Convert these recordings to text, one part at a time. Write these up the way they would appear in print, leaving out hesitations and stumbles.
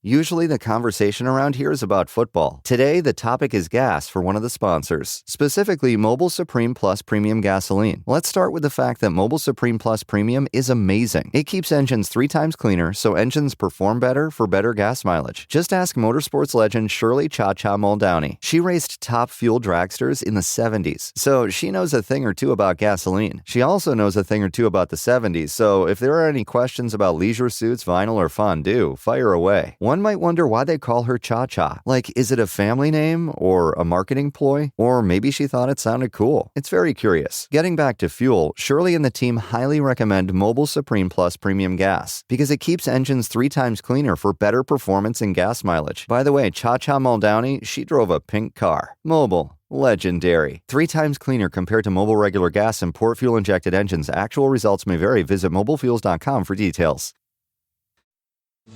Usually the conversation around here is about football. Today, the topic is gas for one of the sponsors, specifically Mobile Supreme Plus Premium Gasoline. Let's start with the fact that Mobile Supreme Plus Premium is amazing. It keeps engines 3 times cleaner, so engines perform better for better gas mileage. Just ask motorsports legend Shirley Cha-Cha Muldowney. She raced top fuel dragsters in the 70s, so she knows a thing or two about gasoline. She also knows a thing or two about the 70s, so if there are any questions about leisure suits, vinyl, or fondue, fire away. One might wonder why they call her Cha-Cha. Like, is it a family name or a marketing ploy? Or maybe she thought it sounded cool. It's very curious. Getting back to fuel, Shirley and the team highly recommend Mobile Supreme Plus Premium Gas because it keeps engines 3 times cleaner for better performance and gas mileage. By the way, Cha-Cha Muldowney, she drove a pink car. Mobile. Legendary. 3 times cleaner compared to Mobile regular gas and port fuel injected engines. Actual results may vary. Visit mobilefuels.com for details.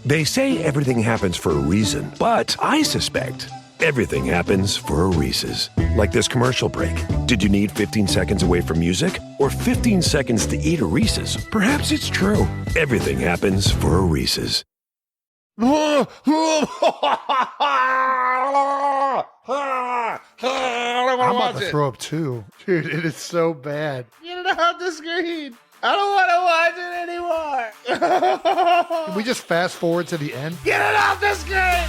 They say everything happens for a reason, but I suspect everything happens for a Reese's. Like this commercial break. Did you need 15 seconds away from music? Or 15 seconds to eat a Reese's? Perhaps it's true. Everything happens for a Reese's. I'm about to throw up too. Dude, it is so bad. Get it off the screen. I don't want to watch it anymore. Can we just fast forward to the end? Get it off the screen.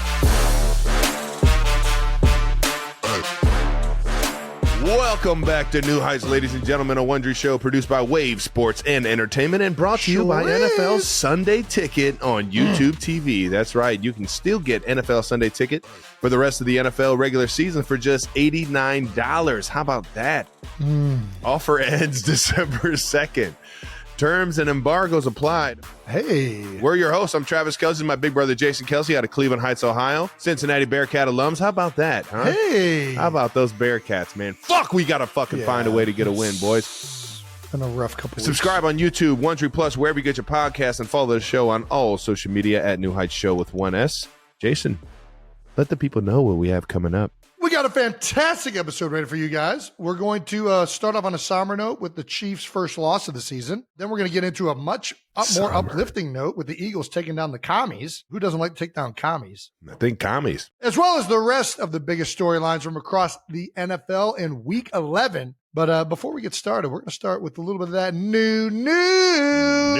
Welcome back to New Heights, ladies and gentlemen, a Wondery show produced by Wave Sports and Entertainment and brought to you by NFL Sunday Ticket on YouTube TV. That's right. You can still get NFL Sunday Ticket for the rest of the NFL regular season for just $89. How about that? Offer ends December 2nd. Terms and embargoes applied. Hey. We're your hosts. I'm Travis Kelce, my big brother Jason Kelce out of Cleveland Heights, Ohio. Cincinnati Bearcat alums. How about that, huh? Hey. How about those Bearcats, man? Fuck, we got to fucking find a way to get a win, boys. Been a rough couple Subscribe on YouTube, Wondery Plus, wherever you get your podcasts, and follow the show on all social media at New Heights Show with 1S. Jason, let the people know what we have coming up. We got a fantastic episode ready for you guys. We're going to start off on a somber note with the Chiefs' first loss of the season. Then we're going to get into a much more uplifting note with the Eagles taking down the commies. Who doesn't like to take down commies? I think commies. As well as the rest of the biggest storylines from across the NFL in Week 11. But before we get started, we're going to start with a little bit of that new news.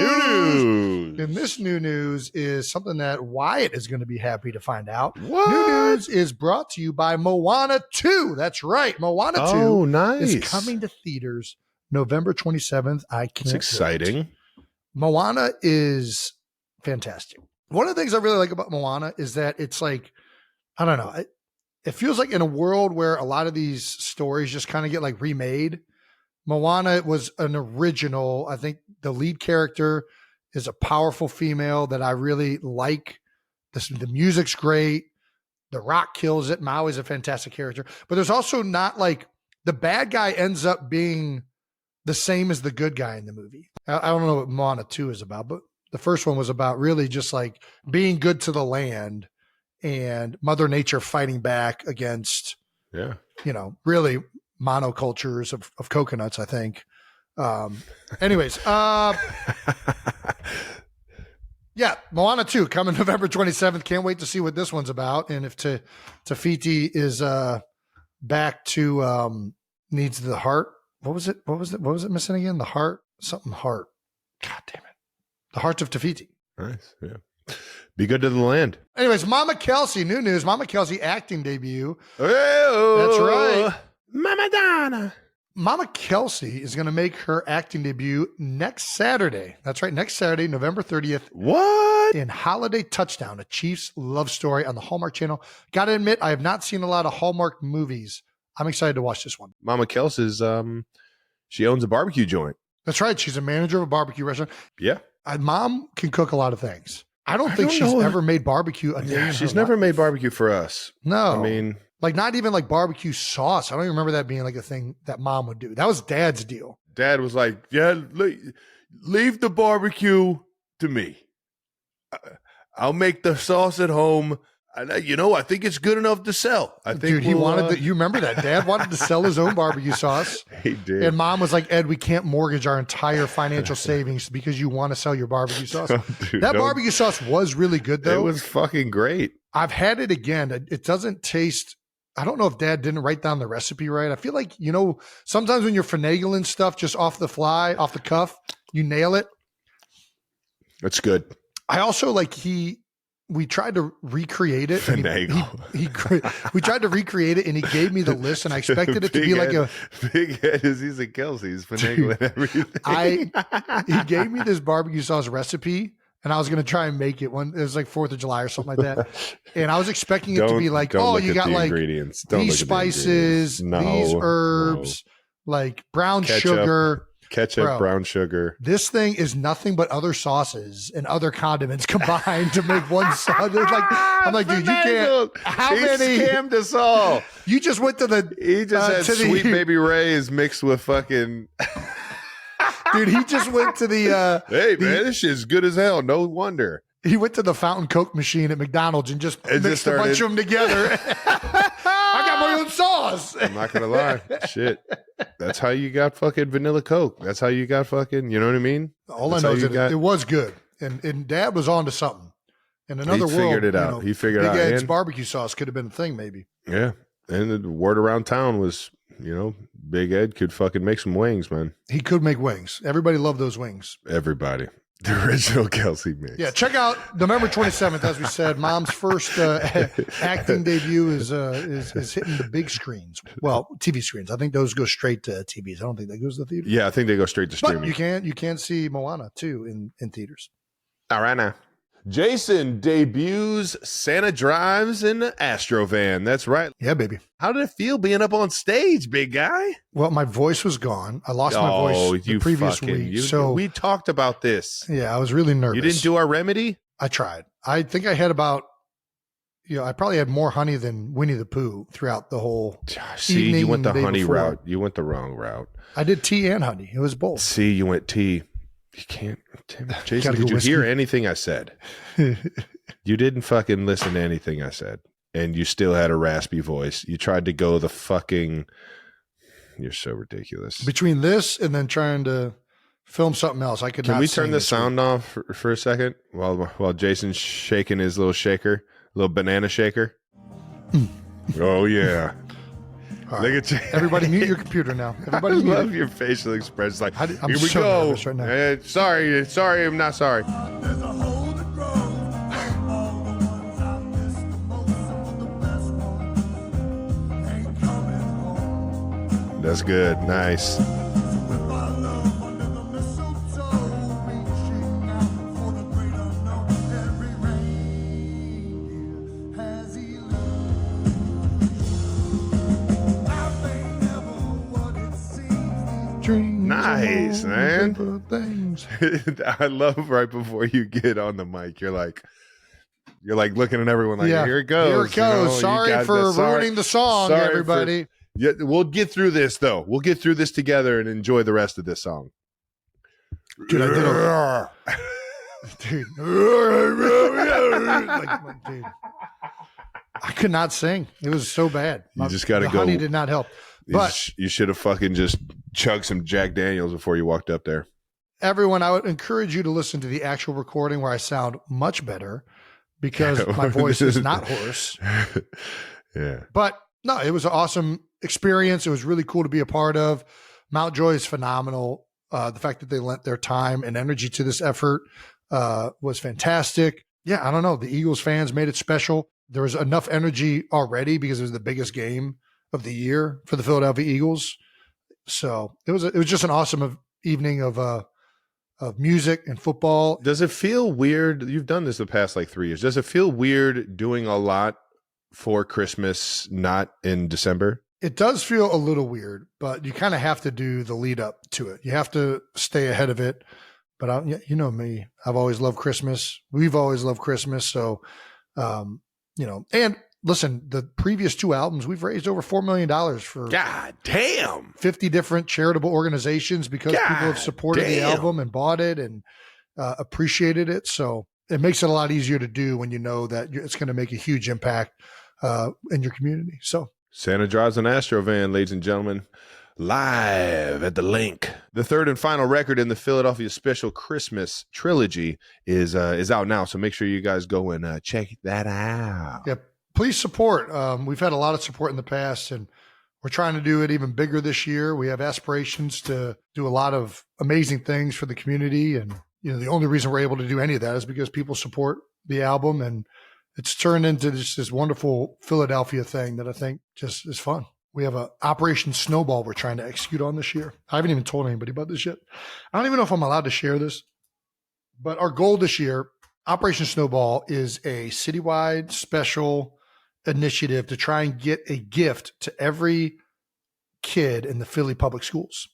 And this new news is something that Wyatt is going to be happy to find out. What? New news is brought to you by Moana 2. That's right. Moana 2 is coming to theaters November 27th. I can't It's exciting. wait. Moana is fantastic. One of the things I really like about Moana is that it's like, I don't know, it feels like in a world where a lot of these stories just kind of get like remade. Moana was an original. I think the lead character is a powerful female that I really like. The music's great. The Rock kills it. Maui's a fantastic character. But there's also not like the bad guy ends up being the same as the good guy in the movie. I don't know what Moana 2 is about, but the first one was about really just like being good to the land and Mother Nature fighting back against, really monocultures of coconuts, I think. Anyways, Moana 2 coming November 27th. Can't wait to see what this one's about. And if Tafiti is back to needs the heart. What was it missing again? The heart, something heart. God damn it. The heart of Tafiti. Nice. Yeah. Be good to the land. Anyways, Mama Kelce, new news. Mama Kelce acting debut. Oh, that's right. Mama Donna. Mama Kelce is going to make her acting debut next Saturday. That's right. Next Saturday, November 30th. What? In Holiday Touchdown, a Chiefs love story on the Hallmark Channel. Got to admit, I have not seen a lot of Hallmark movies. I'm excited to watch this one. Mama Kelce's, she owns a barbecue joint. That's right. She's a manager of a barbecue restaurant. Yeah. Mom can cook a lot of things. I don't think she's ever made barbecue a day in her She's never life. made barbecue for us. No. I mean, like not even like barbecue sauce. I don't even remember that being like a thing that Mom would do. That was Dad's deal. Dad was like, yeah, leave the barbecue to me. I'll make the sauce at home. I think it's good enough to sell. I think Dude, he wanted to, you remember that? Dad wanted to sell his own barbecue sauce. He did. And Mom was like, Ed, we can't mortgage our entire financial savings because you want to sell your barbecue sauce. Barbecue sauce was really good, though. It was fucking great. I've had it again. It doesn't taste. I don't know if Dad didn't write down the recipe right. I feel like, sometimes when you're finagling stuff just off the fly, off the cuff, you nail it. That's good. I also we tried to recreate it. We tried to recreate it, and he gave me the list, and I expected it to be like a big head. He's a Kelce. He's finagling everything. He gave me this barbecue sauce recipe, and I was going to try and make it when it was like 4th of July or something like that. And I was expecting it to be like, oh, you got like ingredients. These spices, these herbs, like brown sugar. Ketchup, brown sugar. This thing is nothing but other sauces and other condiments combined to make one sauce. I'm like, dude, you can't. How many? He scammed us all. You just went to the. He just had Sweet Baby Ray's mixed with fucking. Dude, he just went to the. Hey, man, this shit's good as hell. No wonder. He went to the fountain Coke machine at McDonald's and just mixed a bunch of them together. I got my own sauce. I'm not going to lie. Shit. That's how you got fucking vanilla Coke. That's how you got fucking, you know what I mean? All I know is that it was good. And Dad was on to something. In another world. He figured it out. He figured out. Big Ed's barbecue sauce could have been a thing, maybe. Yeah. And the word around town was, Big Ed could fucking make some wings, man. He could make wings. Everybody loved those wings. Everybody. The original Kelce mix. Yeah, check out November 27th, as we said. Mom's first acting debut is hitting the big screens. Well, TV screens. I think those go straight to TVs. I don't think that goes to the theater. Yeah, I think they go straight to streaming. But you can see Moana too in theaters. All right now. Jason debuts Santa Drives in the Astro van. That's right. Yeah, baby. How did it feel being up on stage, big guy? Well, my voice was gone. I lost my voice the previous week. So we talked about this. Yeah, I was really nervous. You didn't do our remedy? I tried. I think I had about, I probably had more honey than Winnie the Pooh throughout the whole evening. You went the honey before. route. You went the wrong route. I did tea and honey. It was both. See, you went tea. You can't. Jason, did you hear anything I said? You didn't fucking listen to anything I said. And you still had a raspy voice. You tried to go the fucking... You're so ridiculous. Between this and then trying to film something else, I could not. Can we turn the sound off for a second while Jason's shaking his little shaker, little banana shaker? Oh, yeah. Right. Look at you. Everybody mute your computer now. Everybody I mute love it. your facial expression. Like, I'm here we so go. nervous right now. Sorry, I'm not sorry. That's good. Nice. Nice, man. I love right before you get on the mic, you're like looking at everyone like, here it goes. Here it goes. Sorry for ruining the song, everybody. Yeah, we'll get through this though. We'll get through this together and enjoy the rest of this song. Dude, I did dude. Dude. I could not sing. It was so bad. You just got to go. Honey did not help. But you should have fucking just chugged some Jack Daniels before you walked up there. Everyone, I would encourage you to listen to the actual recording where I sound much better because my voice is not hoarse. Yeah. But no, it was an awesome experience. It was really cool to be a part of. Mountjoy is phenomenal. The fact that they lent their time and energy to this effort was fantastic. Yeah, I don't know. The Eagles fans made it special. There was enough energy already because it was the biggest game of the year for the Philadelphia Eagles. So it was just an awesome evening of music and football. Does it feel weird? You've done this the past 3 years. Does it feel weird doing a lot for Christmas, not in December? It does feel a little weird, but you kind of have to do the lead up to it. You have to stay ahead of it. But you know me, I've always loved Christmas. We've always loved Christmas. So, and listen, the previous 2 albums, we've raised over $4 million for God damn 50 different charitable organizations because people have supported the album and bought it and appreciated it. So it makes it a lot easier to do when you know that it's going to make a huge impact in your community. So Santa drives an Astro van, ladies and gentlemen, live at the Linc. The third and final record in the Philadelphia Special Christmas trilogy is out now, so make sure you guys go and check that out. yeah, please support. We've had a lot of support in the past, and we're trying to do it even bigger this year. We have aspirations to do a lot of amazing things for the community, and the only reason we're able to do any of that is because people support the album, and it's turned into this wonderful Philadelphia thing that I think just is fun. We have a Operation Snowball we're trying to execute on this year. I haven't even told anybody about this yet. I don't even know if I'm allowed to share this, but our goal this year, Operation Snowball, is a citywide special initiative to try and get a gift to every kid in the Philly public schools.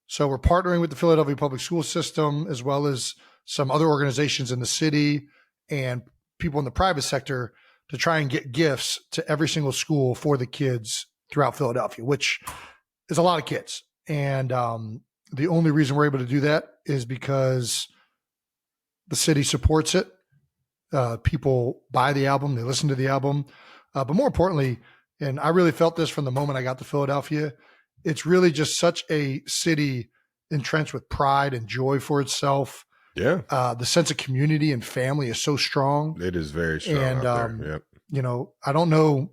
So we're partnering with the Philadelphia public school system, as well as some other organizations in the city and people in the private sector, to try and get gifts to every single school for the kids throughout Philadelphia, which is a lot of kids. And the only reason we're able to do that is because the city supports it. People buy the album, they listen to the album. But more importantly, and I really felt this from the moment I got to Philadelphia, it's really just such a city entrenched with pride and joy for itself. Yeah. The sense of community and family is so strong. It is very strong And, out there. Yep. I don't know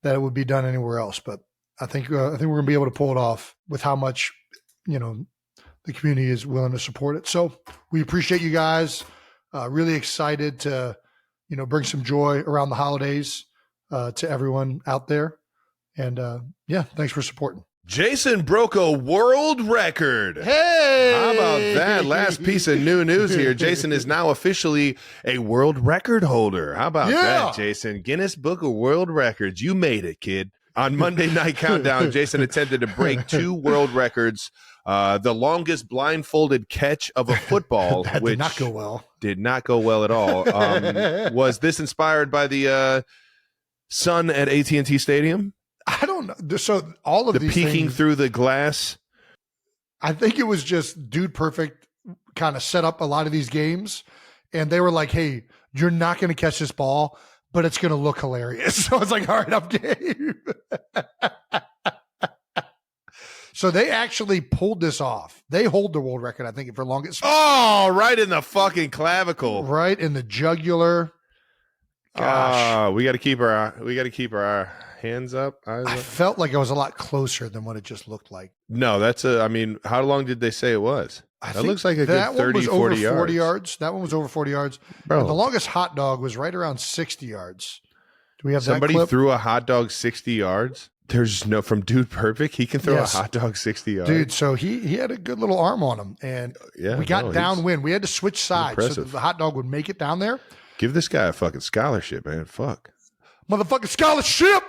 that it would be done anywhere else, but I think we're going to be able to pull it off with how much, the community is willing to support it. So we appreciate you guys. Really excited to, bring some joy around the holidays to everyone out there. And thanks for supporting. Jason broke a world record. Hey! How about that? Last piece of new news here. Jason is now officially a world record holder. How about that, Jason? Guinness Book of World Records. You made it, kid. On Monday Night Countdown, Jason attempted to break 2 world records. The longest blindfolded catch of a football, that which did not go well. Did not go well at all. Was this inspired by the sun at AT&T Stadium? I don't know. So all of the these peeking things, through the glass. I think it was just Dude Perfect kind of set up a lot of these games, and they were like, "Hey, you're not going to catch this ball, but it's going to look hilarious." So I was like, "All right, I'm game." So they actually pulled this off. They hold the world record, I think, for longest. Oh, right in the fucking clavicle, right in the jugular. Gosh, we got to keep our hands up. Eyes I up. felt like I was a lot closer than what it just looked like. No, how long did they say it was? That looks like a good 30, 40 over yards. 40 yards. That one was over 40 yards. Bro. And the longest hot dog was right around 60 yards. Do we have Somebody that clip? threw a hot dog 60 yards? There's no, from Dude Perfect, he can throw a hot dog 60 yards. Dude, so he had a good little arm on him. And we got downwind. We had to switch sides so that the hot dog would make it down there. Give this guy a fucking scholarship, man. Fuck. Motherfucking scholarship.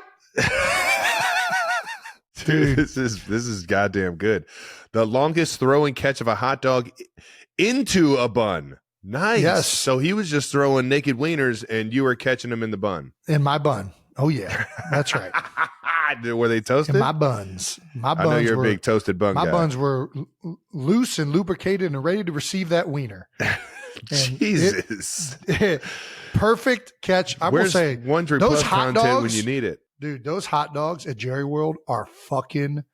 Dude, this is goddamn good. The longest throw and catch of a hot dog into a bun. Nice. Yes. So he was just throwing naked wieners and you were catching them in the bun. In my bun. Oh, yeah. That's right. Were they toasted? In my buns. I know you're a big toasted bun guy. My buns were loose and lubricated and ready to receive that wiener. Jesus. Perfect catch. I will say, Wondery those Plus hot content dogs, when you need it. Dude, those hot dogs at Jerry World are fucking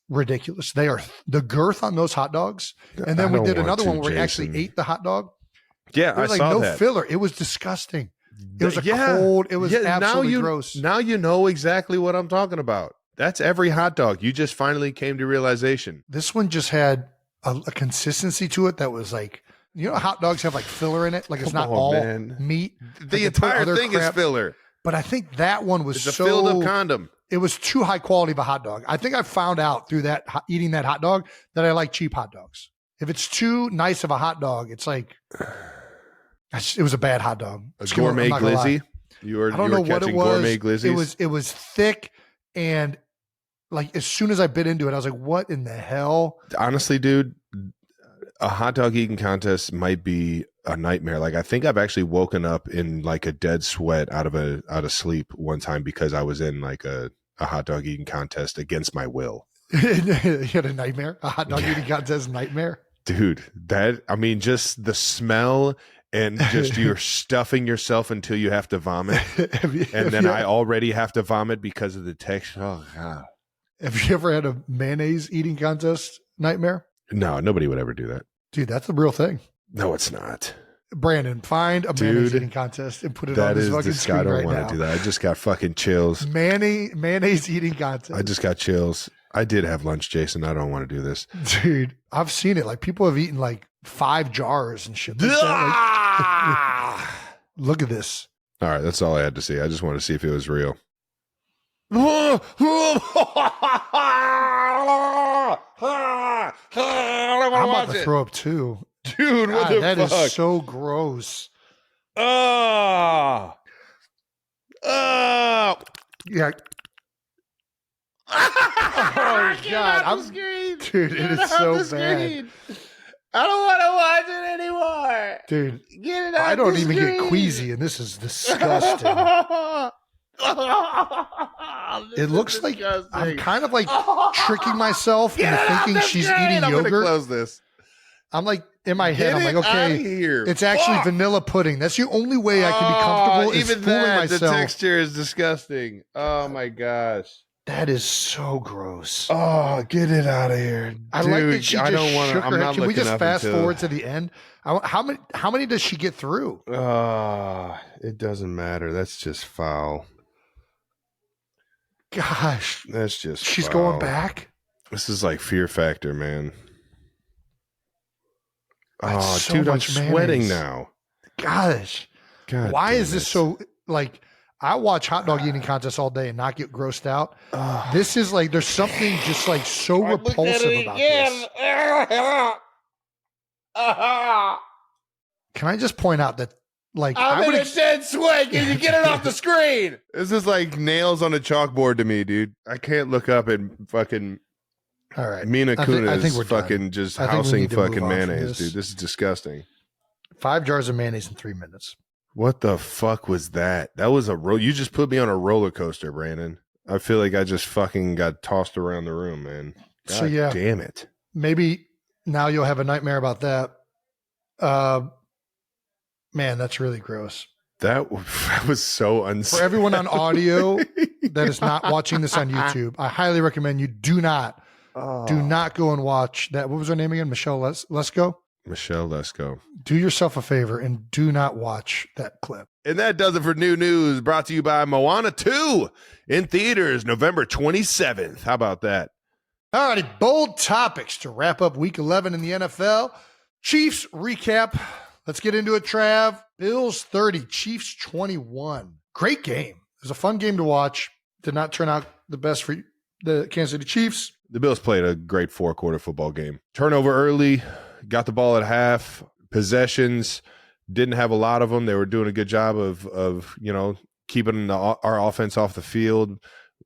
ridiculous. They are the girth on those hot dogs. And then we did another one where we actually ate the hot dog. Yeah, I saw no that. Filler. It was disgusting. It was cold. It was absolutely gross. Now you know exactly what I'm talking about. That's every hot dog. You just finally came to realization. This one just had a consistency to it that was like, hot dogs have like filler in it. Like it's not all meat. The entire thing is filler. But I think that one was a filled up condom. It was too high quality of a hot dog. I think I found out through that eating that hot dog that I like cheap hot dogs. If it's too nice of a hot dog, it's like it was a bad hot dog. A gourmet glizzy. I don't know what it was. Gourmet glizzies. It was thick, and like as soon as I bit into it, I was like, "What in the hell?" Honestly, dude, a hot dog eating contest might be a nightmare. Like I think I've actually woken up in like a dead sweat out of sleep one time because I was in like a hot dog eating contest against my will. You had a nightmare? A hot dog eating contest nightmare? Dude, just the smell and just you're stuffing yourself until you have to vomit. I already have to vomit because of the texture. Oh, God. Have you ever had a mayonnaise eating contest nightmare? No, nobody would ever do that. Dude, that's the real thing. No, it's not. Brandon, find a mayonnaise eating contest and put it on this fucking screen right now. I don't want to do that. I just got fucking chills. Mayonnaise eating contest. I just got chills. I did have lunch, Jason. I don't want to do this. Dude, I've seen it. Like, people have eaten like 5 jars and shit. Like look at this. All right, that's all I had to see. I just wanted to see if it was real. I'm about to throw up too. Dude, what the fuck? That is so gross. Oh. Yeah. Oh, God. Dude, it is so bad. I don't want to watch it anymore. Dude, get it out I don't even get queasy, and this is disgusting. It looks like I'm kind of like tricking myself into thinking she's eating yogurt. I'm going to close this. I'm like, in my head, I'm like, okay, it's actually vanilla pudding. That's the only way I can be comfortable is fooling myself. The texture is disgusting. Oh, my gosh. That is so gross. Oh, get it out of here. I like that she just shook her head. Can we just fast forward to the end? How many does she get through? It doesn't matter. That's just foul. Gosh. That's just She's foul. going back? This is like Fear Factor, man. That's dude, I'm sweating now. Gosh. God, why is this so, like, I watch hot dog eating contests all day and not get grossed out. This is like, there's something just like so repulsive about this. Can I just point out that, like, I'm in a dead sweat. Can you get it off the screen? This is like nails on a chalkboard to me, dude. I can't look up and fucking. All right. Mina Kunis is fucking just housing fucking mayonnaise, dude. This is disgusting. 5 jars of mayonnaise in 3 minutes. What the fuck was that? That was you just put me on a roller coaster, Brandon. I feel like I just fucking got tossed around the room, man. God so yeah, damn it. Maybe now you'll have a nightmare about that. Man, that's really gross. That was so unsafe. For everyone on audio that is not watching this on YouTube, I highly recommend you do not go and watch that. What was her name again? Michelle Lesko? Michelle Lesko. Do yourself a favor and do not watch that clip. And that does it for new news, brought to you by Moana 2 in theaters November 27th. How about that? All righty, bold topics to wrap up week 11 in the NFL. Chiefs recap. Let's get into it, Trav. Bills 30, Chiefs 21. Great game. It was a fun game to watch. Did not turn out the best for the Kansas City Chiefs. The Bills played a great 4-quarter football game. Turnover early, got the ball at half, possessions, didn't have a lot of them. They were doing a good job of keeping our offense off the field,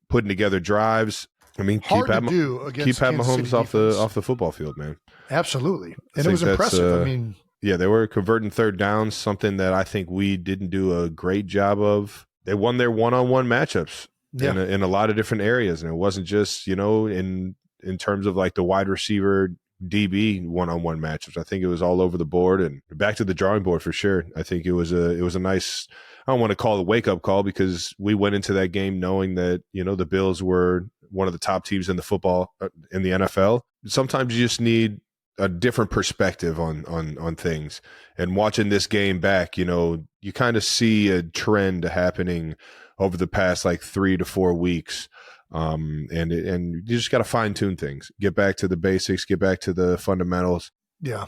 putting together drives. I mean, keep having Mahomes off the football field, man. Absolutely. And it was impressive. I mean, yeah, they were converting third downs, something that I think we didn't do a great job of. They won their one-on-one matchups in a lot of different areas, and it wasn't just in terms of like the wide receiver DB one-on-one matchups. I think it was all over the board and back to the drawing board for sure. I think it was a nice, I don't want to call it a wake-up call because we went into that game knowing that, the Bills were one of the top teams in the NFL. Sometimes you just need a different perspective on things. And watching this game back, you kind of see a trend happening over the past like 3 to 4 weeks. And you just got to fine tune things, get back to the basics, get back to the fundamentals. Yeah.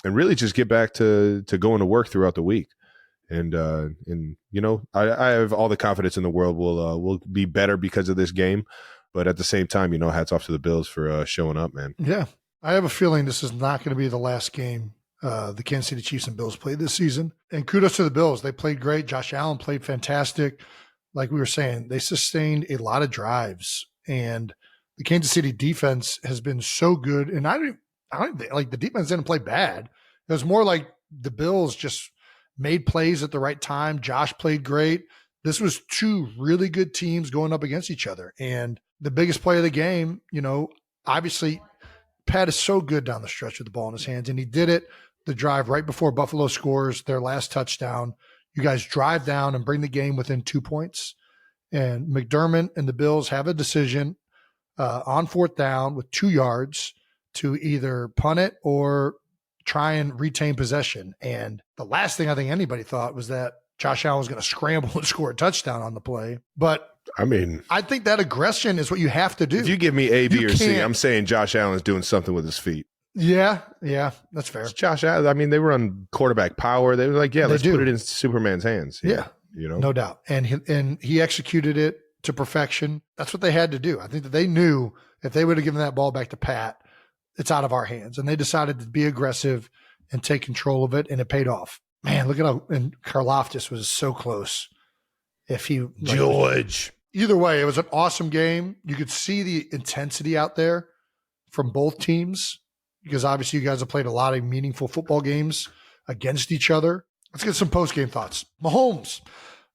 And really just get back to going to work throughout the week. And I have all the confidence in the world we'll be better because of this game. But at the same time, hats off to the Bills for showing up, man. Yeah. I have a feeling this is not going to be the last game the Kansas City Chiefs and Bills played this season. And kudos to the Bills. They played great. Josh Allen played fantastic. Like we were saying, they sustained a lot of drives. And the Kansas City defense has been so good. And I don't think, like, the defense didn't play bad. It was more like the Bills just made plays at the right time. Josh played great. This was 2 really good teams going up against each other. And the biggest play of the game, obviously Pat is so good down the stretch with the ball in his hands, and he did it the drive right before Buffalo scores their last touchdown. You guys drive down and bring the game within 2 points. And McDermott and the Bills have a decision on 4th down with 2 yards to either punt it or try and retain possession. And the last thing I think anybody thought was that Josh Allen was going to scramble and score a touchdown on the play. But I mean, I think that aggression is what you have to do. if you give me A, B, or C, I'm saying Josh Allen's doing something with his feet. Yeah, that's fair. It's Josh Allen. I mean, they were on quarterback power. They were like, let's put it in Superman's hands. Yeah. No doubt. And he executed it to perfection. That's what they had to do. I think that they knew if they would have given that ball back to Pat, it's out of our hands. And they decided to be aggressive and take control of it, and it paid off. Man, look at how and Karlaftis was so close. If he George. Either way, it was an awesome game. You could see the intensity out there from both teams because obviously you guys have played a lot of meaningful football games against each other. Let's get some post-game thoughts. Mahomes,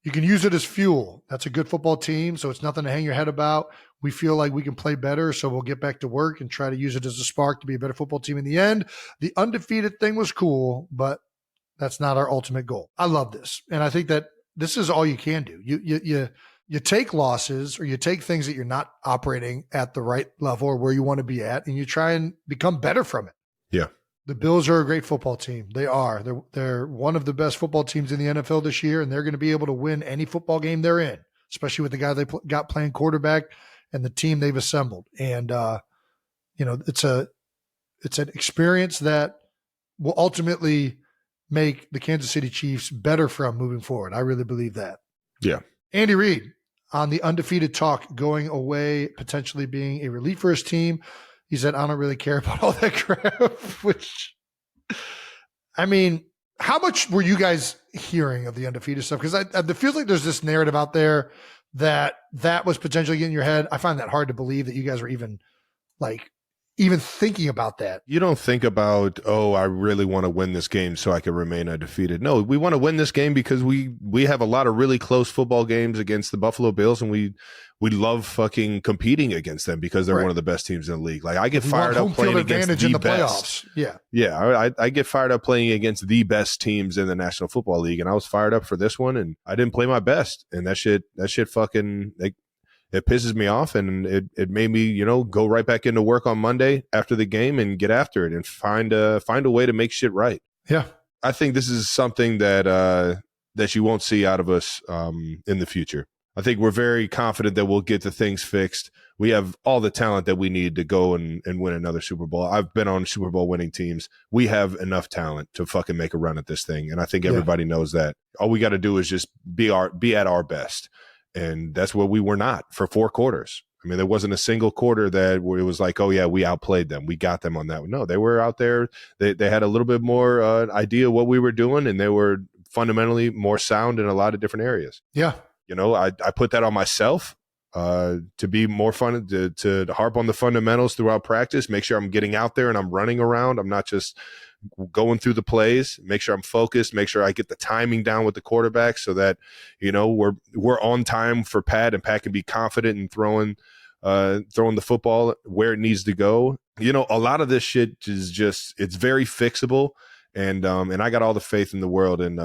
you can use it as fuel. That's a good football team, so it's nothing to hang your head about. We feel like we can play better, so we'll get back to work and try to use it as a spark to be a better football team in the end. The undefeated thing was cool, but that's not our ultimate goal. I love this, and I think that this is all you can do. You take losses or you take things that you're not operating at the right level or where you want to be at, and you try and become better from it. Yeah. The Bills are a great football team. They are. They're one of the best football teams in the NFL this year, and they're going to be able to win any football game they're in, especially with the guy they got playing quarterback and the team they've assembled. And it's an experience that will ultimately make the Kansas City Chiefs better from moving forward. I really believe that. Yeah. Andy Reid on the undefeated talk, going away, potentially being a relief for his team. He said, I don't really care about all that crap, which, I mean, how much were you guys hearing of the undefeated stuff? Because it feels like there's this narrative out there that was potentially getting in your head. I find that hard to believe that you guys were even thinking about that. You don't think about, I really want to win this game so I can remain undefeated. No, we want to win this game because we have a lot of really close football games against the Buffalo Bills, and we love fucking competing against them because they're one of the best teams in the league. Like I get fired up playing against the best. Yeah. Yeah. I get fired up playing against the best teams in the National Football League, and I was fired up for this one, and I didn't play my best, and that shit fucking it pisses me off, and it made me, go right back into work on Monday after the game and get after it and find a way to make shit right. Yeah. I think this is something that you won't see out of us in the future. I think we're very confident that we'll get the things fixed. We have all the talent that we need to go and win another Super Bowl. I've been on Super Bowl winning teams. We have enough talent to fucking make a run at this thing. And I think everybody knows that. All we got to do is just be at our best. And that's what we were not for 4 quarters. I mean, there wasn't a single quarter that where it was like, oh yeah, we outplayed them. We got them on that one. No, they were out there. They had a little bit more idea what we were doing, and they were fundamentally more sound in a lot of different areas. Yeah. I put that on myself to be more fun, to harp on the fundamentals throughout practice, make sure I'm getting out there and I'm running around. I'm not just going through the plays, make sure I'm focused, make sure I get the timing down with the quarterback so that, we're on time for Pat, and Pat can be confident in throwing the football where it needs to go. A lot of this shit is just, it's very fixable. And I got all the faith in the world in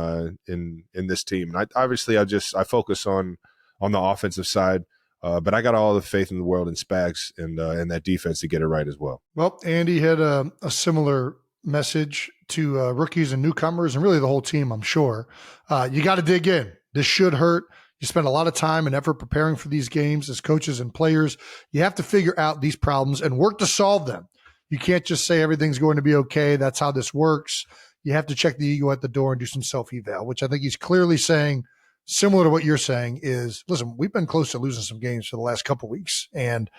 this team. And I focus on the offensive side, but I got all the faith in the world in Spags and that defense to get it right as well. Well, Andy had a similar message to rookies and newcomers, and really the whole team, I'm sure. You got to dig in. This should hurt. You spend a lot of time and effort preparing for these games as coaches and players. You have to figure out these problems and work to solve them. You can't just say everything's going to be okay. That's how this works. You have to check the ego at the door and do some self-eval, which I think he's clearly saying, similar to what you're saying, is, listen, we've been close to losing some games for the last couple of weeks. And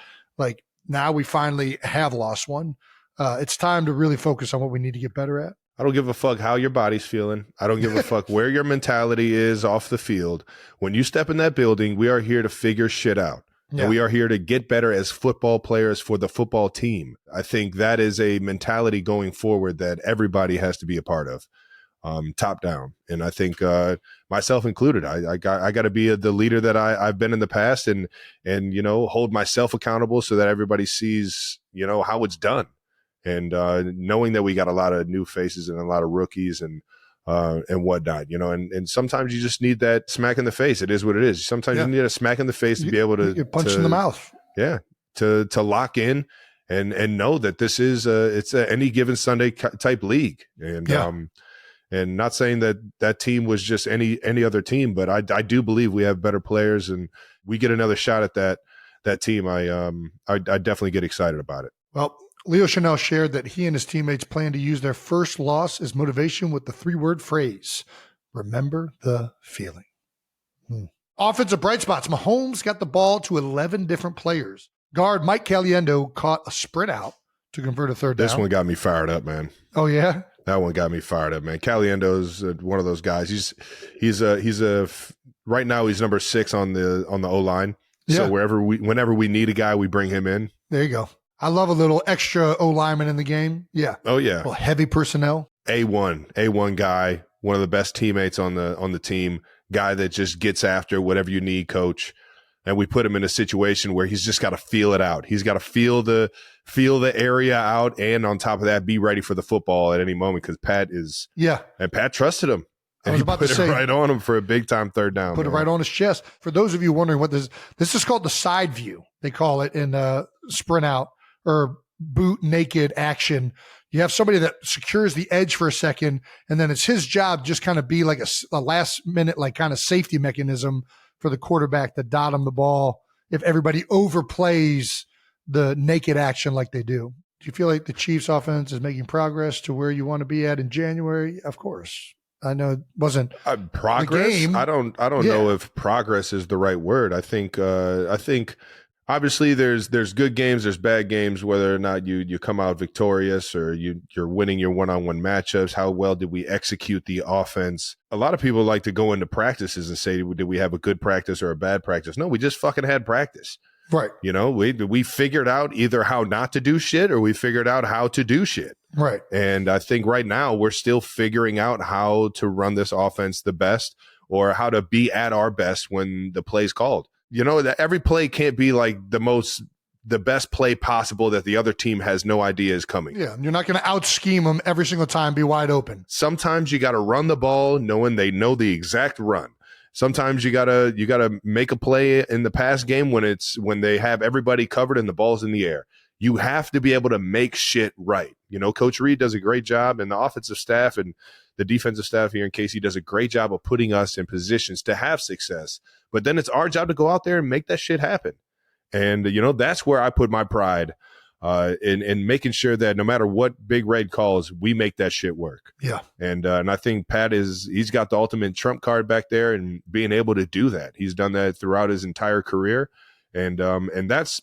now we finally have lost one. It's time to really focus on what we need to get better at. I don't give a fuck how your body's feeling. I don't give a fuck where your mentality is off the field. When you step in that building, we are here to figure shit out. Yeah. And we are here to get better as football players for the football team. I think that is a mentality going forward that everybody has to be a part of, top down. And I think myself included, I got to be the leader that I've been in the past, and hold myself accountable so that everybody sees how it's done. And knowing that we got a lot of new faces and a lot of rookies and whatnot, and sometimes you just need that smack in the face. It is what it is. Sometimes you need a smack in the face to be able to get punched in the mouth. Yeah, to lock in and know that this is it's a any given Sunday type league. And not saying that team was just any other team, but I do believe we have better players, and we get another shot at that team. I definitely get excited about it. Well, Leo Chanel shared that he and his teammates plan to use their first loss as motivation with the 3-word phrase, remember the feeling. Offensive bright spots. Mahomes got the ball to 11 different players. Guard Mike Caliendo caught a sprint out to convert a third down. This one got me fired up, man. Oh, yeah? That one got me fired up, man. Caliendo's one of those guys. He's right now he's number 6 on the O-line. Yeah. So whenever we need a guy, we bring him in. There you go. I love a little extra O-lineman in the game. Yeah. Oh yeah. Well, heavy personnel. A1 guy, one of the best teammates on the team, guy that just gets after whatever you need, coach. And we put him in a situation where he's just got to feel it out. He's got to feel the area out, and on top of that, be ready for the football at any moment, because Pat is. Yeah. And Pat trusted him. And he put it right on him for a big time third down. Put it right on his chest. For those of you wondering what this is called, the side view. They call it in sprint out or boot naked action. You have somebody that secures the edge for a second, and then it's his job just kind of be like a last minute, like kind of safety mechanism for the quarterback to dot him the ball if everybody overplays the naked action like they do. Do you feel like the Chiefs offense is making progress to where you want to be at in January? Of course. I know it wasn't progress. The game. I don't know if progress is the right word. I think obviously there's good games, there's bad games, whether or not you come out victorious or you're winning your one-on-one matchups. How well did we execute the offense? A lot of people like to go into practices and say, did we have a good practice or a bad practice? No, we just fucking had practice. Right. We figured out either how not to do shit or we figured out how to do shit. Right. And I think right now we're still figuring out how to run this offense the best, or how to be at our best when the play's called. That every play can't be like the best play possible that the other team has no idea is coming. Yeah. You're not going to out scheme them every single time, be wide open. Sometimes you got to run the ball knowing they know the exact run. Sometimes you gotta make a play in the pass game when they have everybody covered and the ball's in the air. You have to be able to make shit right. Coach Reed does a great job, and the offensive staff and the defensive staff here in KC does a great job of putting us in positions to have success. But then it's our job to go out there and make that shit happen. And that's where I put my pride in making sure that no matter what Big Red calls, we make that shit work. Yeah. And I think Pat he's got the ultimate trump card back there, and being able to do that. He's done that throughout his entire career. And that's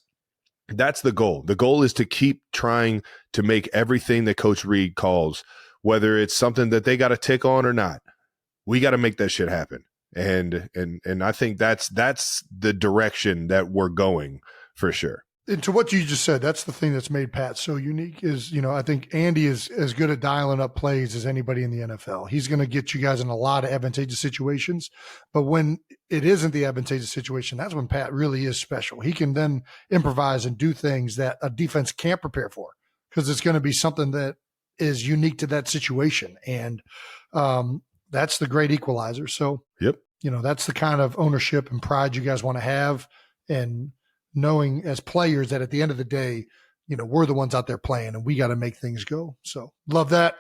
the goal. The goal is to keep trying to make everything that Coach Reed calls, whether it's something that they got to tick on or not, we got to make that shit happen. And I think that's the direction that we're going for sure. And to what you just said, that's the thing that's made Pat so unique is, I think Andy is as good at dialing up plays as anybody in the NFL. He's going to get you guys in a lot of advantageous situations. But when it isn't the advantageous situation, that's when Pat really is special. He can then improvise and do things that a defense can't prepare for, because it's going to be something that is unique to that situation. And that's the great equalizer. So, yep. That's the kind of ownership and pride you guys want to have. And knowing as players that at the end of the day, we're the ones out there playing and we got to make things go. So love that.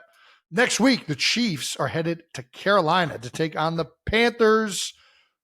Next week, the Chiefs are headed to Carolina to take on the Panthers.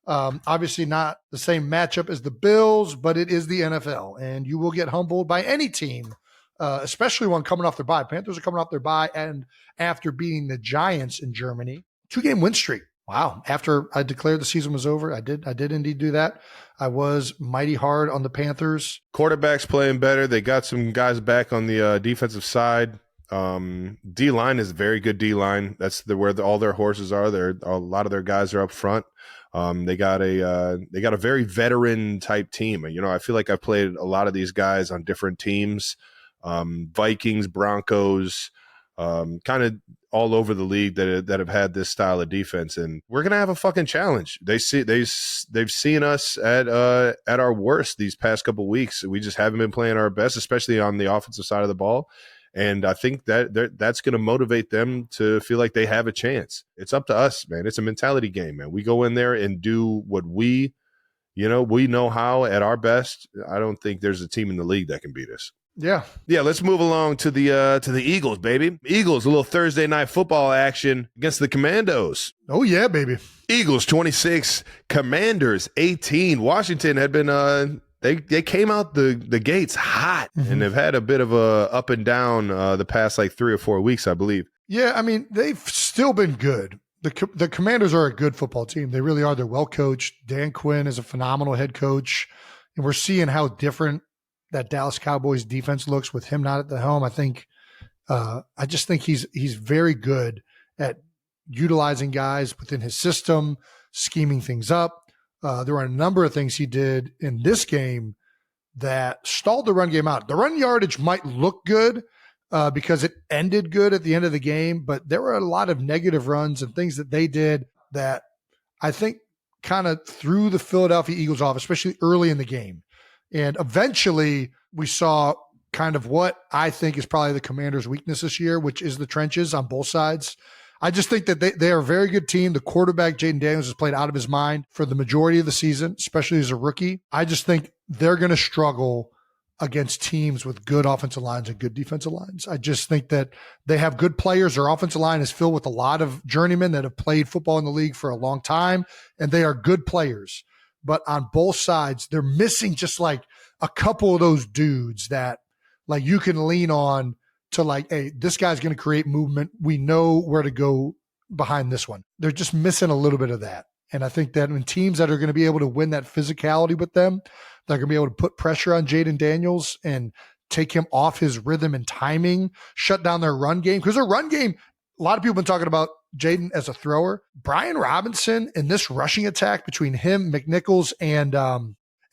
Obviously not the same matchup as the Bills, but it is the NFL, and you will get humbled by any team, especially one coming off their bye. Panthers are coming off their bye, and after beating the Giants in Germany, 2-game win streak. Wow. After I declared the season was over, I did indeed do that. I was mighty hard on the Panthers. Quarterback's playing better. They got some guys back on the defensive side. D-line is a very good D-line. That's where all their horses are. A lot of their guys are up front. They got a very veteran type team. I feel like I've played a lot of these guys on different teams. Vikings, Broncos, kind of all over the league that have had this style of defense, and we're gonna have a fucking challenge. They've seen us at our worst these past couple weeks. We just haven't been playing our best, especially on the offensive side of the ball. And I think that's going to motivate them to feel like they have a chance. It's up to us, man. It's a mentality game, man. We go in there and do what we know how at our best. I don't think there's a team in the league that can beat us. Yeah. Let's move along to the Eagles, baby. Eagles, a little Thursday night football action against the Commandos. Oh, yeah, baby. Eagles 26, Commanders 18. Washington had been they came out the gates hot, and they've had a bit of a up and down the past like 3 or 4 weeks, I believe. Yeah, I mean, they've still been good. The Commanders are a good football team. They really are. They're well coached. Dan Quinn is a phenomenal head coach, and we're seeing how different that Dallas Cowboys defense looks with him not at the helm. I just think he's very good at utilizing guys within his system, scheming things up. There were a number of things he did in this game that stalled the run game out. The run yardage might look good because it ended good at the end of the game, but there were a lot of negative runs and things that they did that I think kind of threw the Philadelphia Eagles off, especially early in the game. And eventually we saw kind of what I think is probably the Commanders' weakness this year, which is the trenches on both sides. I just think that they are a very good team. The quarterback, Jaden Daniels, has played out of his mind for the majority of the season, especially as a rookie. I just think they're going to struggle against teams with good offensive lines and good defensive lines. I just think that they have good players. Their offensive line is filled with a lot of journeymen that have played football in the league for a long time, and they are good players. But on both sides, they're missing just like a couple of those dudes that like you can lean on to like, hey, this guy's going to create movement. We know where to go behind this one. They're just missing a little bit of that. And I think that when teams that are going to be able to win that physicality with them, they're going to be able to put pressure on Jaden Daniels and take him off his rhythm and timing, shut down their run game. Because their run game, a lot of people have been talking about Jaden as a thrower. Brian Robinson in this rushing attack between him, McNichols, and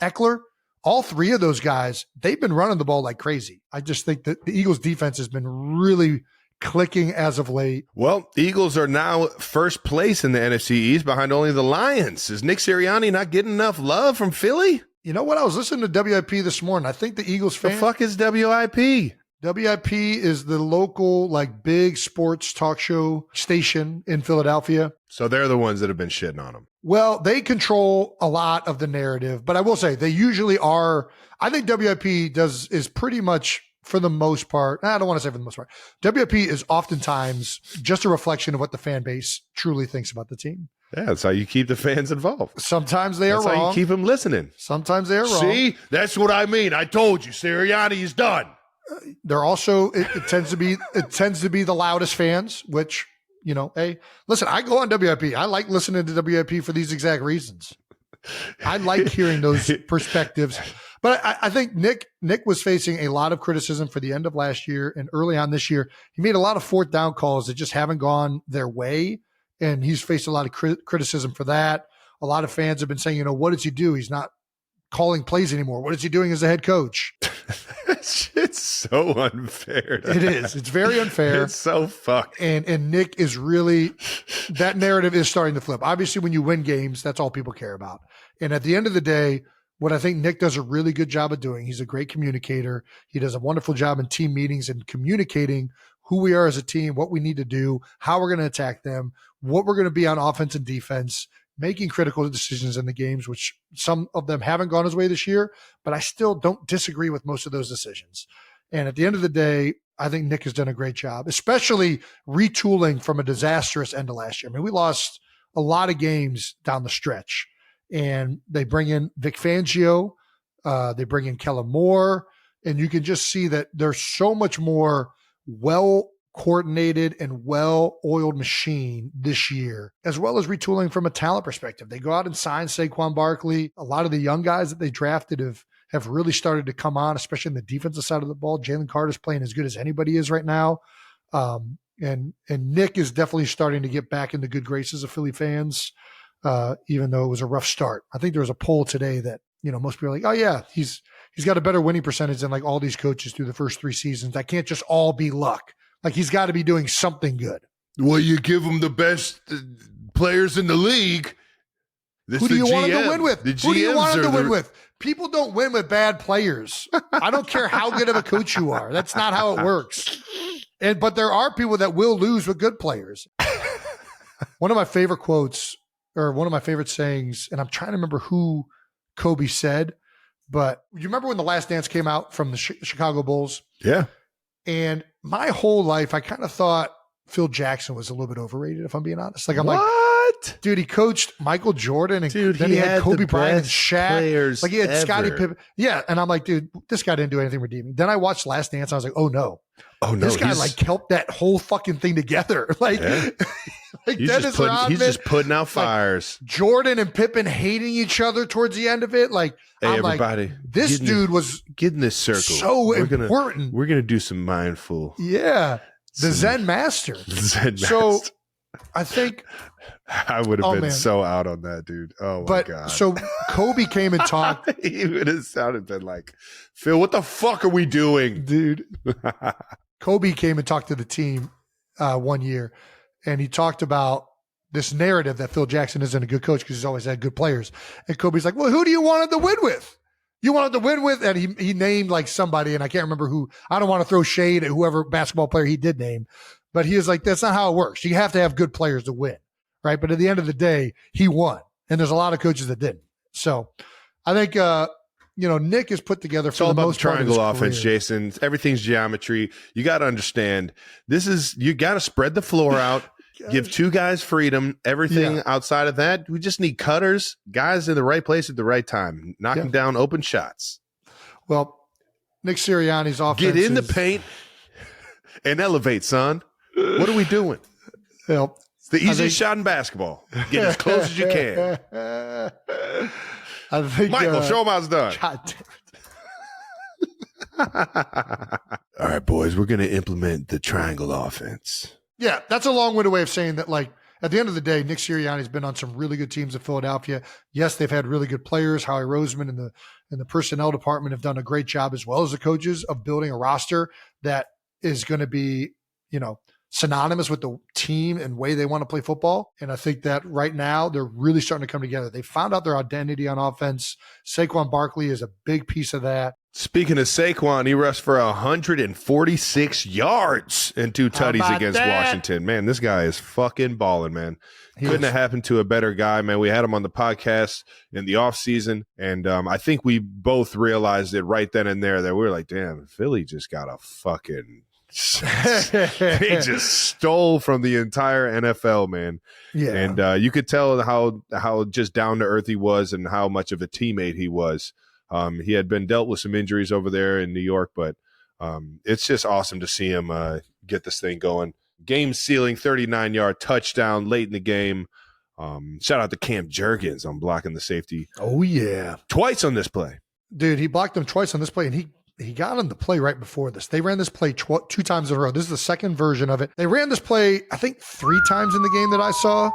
Eckler, all three of those guys, they've been running the ball like crazy. I just think that the Eagles defense has been really clicking as of late. Well, Eagles are now first place in the NFC East behind only the Lions. Is Nick Sirianni not getting enough love from Philly? You know what? I was listening to WIP this morning. I think the Eagles fan. The fuck is WIP? WIP is the local, like, big sports talk show station in Philadelphia. So they're the ones that have been shitting on them. Well, they control a lot of the narrative, but I will say they usually are. I think WIP is pretty much, for the most part, I don't want to say for the most part, WIP is oftentimes just a reflection of what the fan base truly thinks about the team. Yeah, that's how you keep the fans involved. Sometimes they are wrong. That's how you keep them listening. Sometimes they are wrong. See, that's what I mean. I told you, Sirianni is done. They're also it tends to be the loudest fans, which, you know, hey, listen, I go on WIP. I like listening to WIP for these exact reasons. I like hearing those perspectives. But I think Nick was facing a lot of criticism for the end of last year and early on this year. He made a lot of fourth down calls that just haven't gone their way, and he's faced a lot of criticism for that. A lot of fans have been saying, you know, what does he do? He's not calling plays anymore. What is he doing as a head coach? It's so unfair. It is. It's very unfair. It's so fucked. And Nick is really, that narrative is starting to flip. Obviously, when you win games, that's all people care about. And at the end of the day, what I think Nick does a really good job of doing, he's a great communicator. He does a wonderful job in team meetings and communicating who we are as a team, what we need to do, how we're going to attack them, what we're going to be on offense and defense, making critical decisions in the games, which some of them haven't gone his way this year, but I still don't disagree with most of those decisions. And at the end of the day, I think Nick has done a great job, especially retooling from a disastrous end of last year. I mean, we lost a lot of games down the stretch, and they bring in Vic Fangio, they bring in Kellen Moore, and you can just see that there's so much more well-coordinated and well-oiled machine this year, as well as retooling from a talent perspective. They go out and sign Saquon Barkley. A lot of the young guys that they drafted have really started to come on, especially in the defensive side of the ball. Jalen Carter's playing as good as anybody is right now. And Nick is definitely starting to get back in the good graces of Philly fans, even though it was a rough start. I think there was a poll today that, you know, most people are like, oh yeah, he's got a better winning percentage than like all these coaches through the first 3 seasons. That can't just all be luck. Like, he's got to be doing something good. Well, you give him the best players in the league. Who do you want him to win with? Who do you want him to win with? People don't win with bad players. I don't care how good of a coach you are. That's not how it works. But there are people that will lose with good players. One of my favorite quotes, or one of my favorite sayings, and I'm trying to remember who Kobe said, but you remember when The Last Dance came out from the Chicago Bulls? Yeah. And my whole life, I kind of thought Phil Jackson was a little bit overrated, if I'm being honest. Like, I'm like, dude, he coached Michael Jordan, and then he had Kobe Bryant and Shaq. Like, he had Scottie Pippen. Yeah. And I'm like, dude, this guy didn't do anything redeeming. Then I watched Last Dance. And I was like, oh no. This guy like helped that whole fucking thing together. Like, like he's just putting out fires. Like Jordan and Pippen hating each other towards the end of it. Like, hey, I'm everybody, like, this dude was get in this circle. So important. We're gonna do some mindful. Yeah, the Zen master. So I think I would have been so out on that, dude. Oh my god. So Kobe came and talked. He would have sounded been like, Phil, what the fuck are we doing, dude? Kobe came and talked to the team one year, and he talked about this narrative that Phil Jackson isn't a good coach because he's always had good players. And Kobe's like, well, who do you want to win with? You wanted to win with? And he named like somebody, and I can't remember who. I don't want to throw shade at whoever basketball player he did name, but he was like, that's not how it works. You have to have good players to win, right? But at the end of the day, he won. And there's a lot of coaches that didn't. So I think, Nick has put together for the most part triangle offense, Jason. Everything's geometry. You got to understand you got to spread the floor out, give two guys freedom. Everything outside of that, we just need cutters, guys in the right place at the right time, knocking down open shots. Well, Nick Sirianni's offense. Get in the paint and elevate, son. What are we doing? Well, it's the easiest shot in basketball. Get as close as you can. I think, Michael, show him how it's done. God damn it. All right, boys, we're going to implement the triangle offense. Yeah, that's a long-winded way of saying that, like, at the end of the day, Nick Sirianni's been on some really good teams in Philadelphia. Yes, they've had really good players. Howie Roseman and the personnel department have done a great job, as well as the coaches, of building a roster that is going to be, synonymous with the team and way they want to play football. And I think that right now they're really starting to come together. They found out their identity on offense. Saquon Barkley is a big piece of that. Speaking of Saquon, he rushed for 146 yards and 2 tutties against Washington. Man, this guy is fucking balling, man. Couldn't have happened to a better guy, man. We had him on the podcast in the offseason, and I think we both realized it right then and there that we were like, damn, Philly just got a fucking – he just stole from the entire NFL, man. Yeah. And you could tell how just down to earth he was and how much of a teammate he was. He had been dealt with some injuries over there in New York, but it's just awesome to see him get this thing going. Game sealing 39-yard touchdown late in the game. Shout out to Cam Jurgens on blocking the safety. Oh yeah, twice on this play, dude. He blocked him twice on this play, and he got on the play right before this. They ran this play 2 times in a row. This is the second version of it. They ran this play, I think, 3 times in the game that I saw.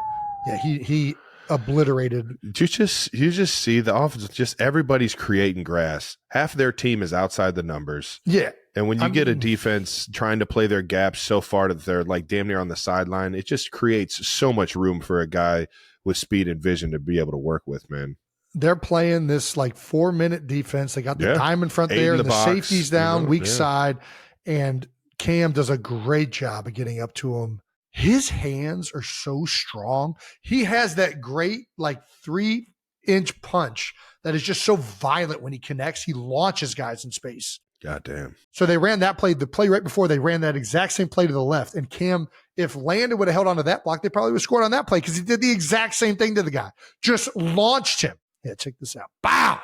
Yeah, he obliterated. You just see the offense. Just everybody's creating grass. Half of their team is outside the numbers. Yeah. And when you get a defense trying to play their gaps so far that they're like damn near on the sideline, it just creates so much room for a guy with speed and vision to be able to work with, man. They're playing this like 4-minute defense. They got the dime in front there, and the safety's down, weak side. And Cam does a great job of getting up to him. His hands are so strong. He has that great like 3-inch punch that is just so violent when he connects. He launches guys in space. God damn. So they ran that play. The play right before, they ran that exact same play to the left. And Cam, if Landon would have held onto that block, they probably would have scored on that play because he did the exact same thing to the guy. Just launched him. Yeah, check this out. Bow.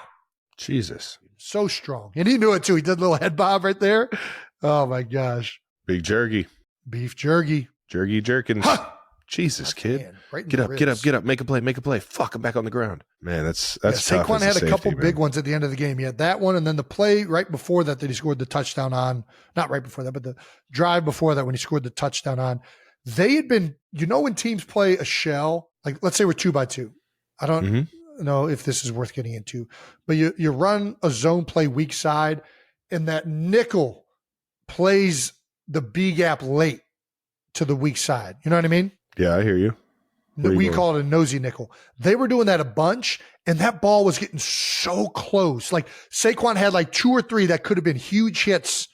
Jesus. So strong. And he knew it too. He did a little head bob right there. Oh my gosh. Big jerky. Beef jerky. Jerky jerkins. Huh. Jesus, kid. Man, right get up. Make a play. Fuck, I'm back on the ground. Man, that's tough. Saquon had a couple big ones at the end of the game. He had that one, and then the play right before that he scored the touchdown on. Not right before that, but the drive before that when he scored the touchdown on. They had been, when teams play a shell, like let's say we're 2x2. I don't know if this is worth getting into, but you run a zone play weak side, and that nickel plays the B gap late to the weak side. You know what I mean? Yeah, I hear you. We call it a nosy nickel. They were doing that a bunch, and that ball was getting so close. Like Saquon had like 2 or 3 that could have been huge hits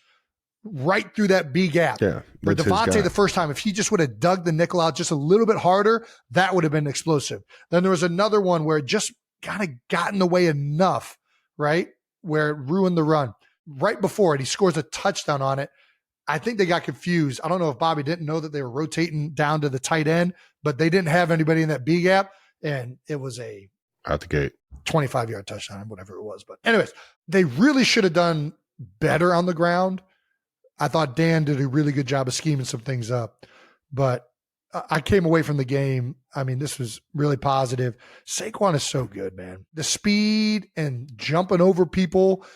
right through that B gap. Yeah. For Devontae the first time, if he just would have dug the nickel out just a little bit harder, that would have been explosive. Then there was another one where it just kind of got in the way enough, right? Where it ruined the run. Right before it, he scores a touchdown on it. I think they got confused. I don't know if Bobby didn't know that they were rotating down to the tight end, but they didn't have anybody in that B gap. And it was a out the gate 25-yard touchdown, whatever it was. But anyways, they really should have done better on the ground. I thought Dan did a really good job of scheming some things up, but I came away from the game. I mean, this was really positive. Saquon is so good, man. The speed and jumping over people,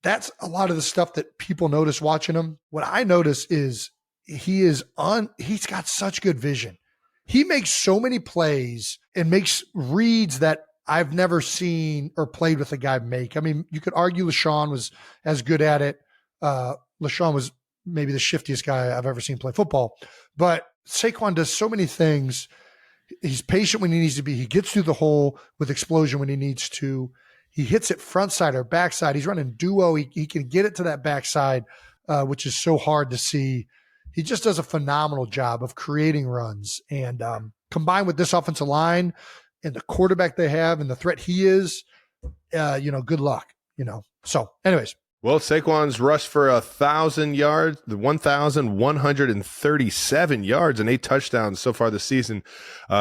that's a lot of the stuff that people notice watching him. What I notice is he's got such good vision. He makes so many plays and makes reads that I've never seen or played with a guy make. I mean, you could argue LaShawn was as good at it. LaShawn was maybe the shiftiest guy I've ever seen play football, but Saquon does so many things. He's patient when he needs to be. He gets through the hole with explosion when he needs to. He hits it front side or backside. He's running duo. He can get it to that backside, which is so hard to see. He just does a phenomenal job of creating runs. And combined with this offensive line and the quarterback they have and the threat he is, good luck, So anyways. Well, Saquon's rushed for 1,000 yards, 1,137 yards and 8 touchdowns so far this season.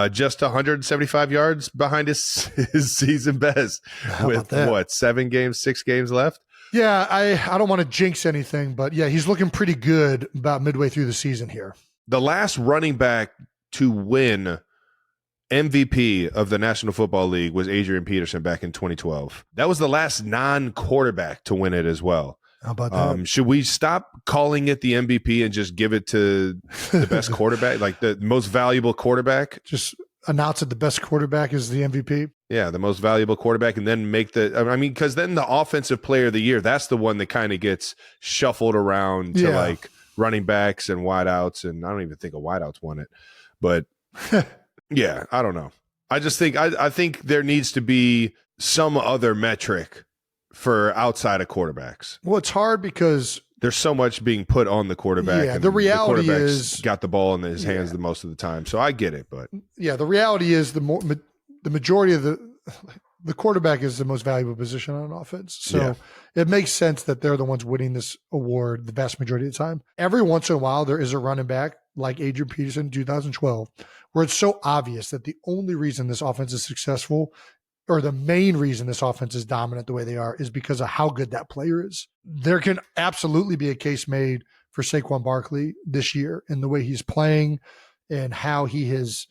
Just 175 yards behind his season best with 6 games left? Yeah, I don't want to jinx anything, but yeah, he's looking pretty good about midway through the season here. The last running back to win MVP of the National Football League was Adrian Peterson back in 2012. That was the last non-quarterback to win it as well. How about that? Should we stop calling it the MVP and just give it to the best quarterback, like the most valuable quarterback? Just announce that the best quarterback is the MVP? Yeah, the most valuable quarterback, and then because then the offensive player of the year, that's the one that kind of gets shuffled around to like running backs and wideouts, and I don't even think a wideouts won it. But yeah, I don't know. I just think I think there needs to be some other metric for outside of quarterbacks. Well, it's hard because there's so much being put on the quarterback. Yeah, the reality is got the ball in his hands the most of the time. So I get it, but yeah, the reality is the majority of the quarterback is the most valuable position on offense. So it makes sense that they're the ones winning this award the vast majority of the time. Every once in a while, there is a running back like Adrian Peterson in 2012, where it's so obvious that the only reason this offense is successful, or the main reason this offense is dominant the way they are, is because of how good that player is. There can absolutely be a case made for Saquon Barkley this year in the way he's playing and how he has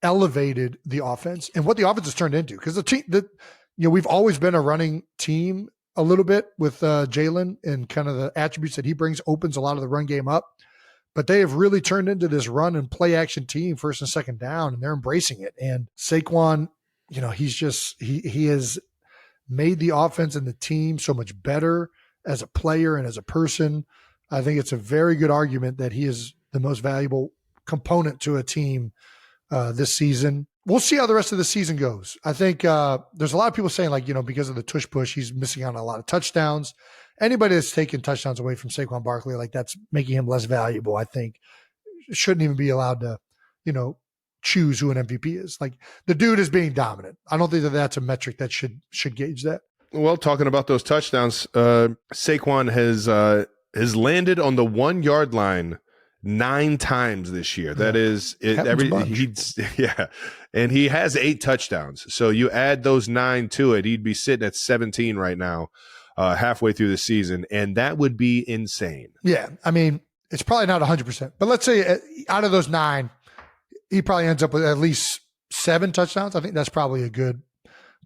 elevated the offense and what the offense has turned into. Because the team we've always been a running team a little bit with Jalen, and kind of the attributes that he brings opens a lot of the run game up. But they have really turned into this run and play action team, first and second down, and they're embracing it. And Saquon, he has made the offense and the team so much better as a player and as a person. I think it's a very good argument that he is the most valuable component to a team this season. We'll see how the rest of the season goes. I think there's a lot of people saying, because of the tush push, he's missing out on a lot of touchdowns. Anybody that's taking touchdowns away from Saquon Barkley, that's making him less valuable, I think, shouldn't even be allowed to, choose who an MVP is. The dude is being dominant. I don't think that that's a metric that should gauge that. Well, talking about those touchdowns, Saquon has landed on the 1 yard line 9 times this year. That is it. And he has 8 touchdowns. So you add those 9 to it, he'd be sitting at 17 right now, halfway through the season, and that would be insane. Yeah, I mean, it's probably not 100%, but let's say out of those 9, he probably ends up with at least 7 touchdowns. I think that's probably a good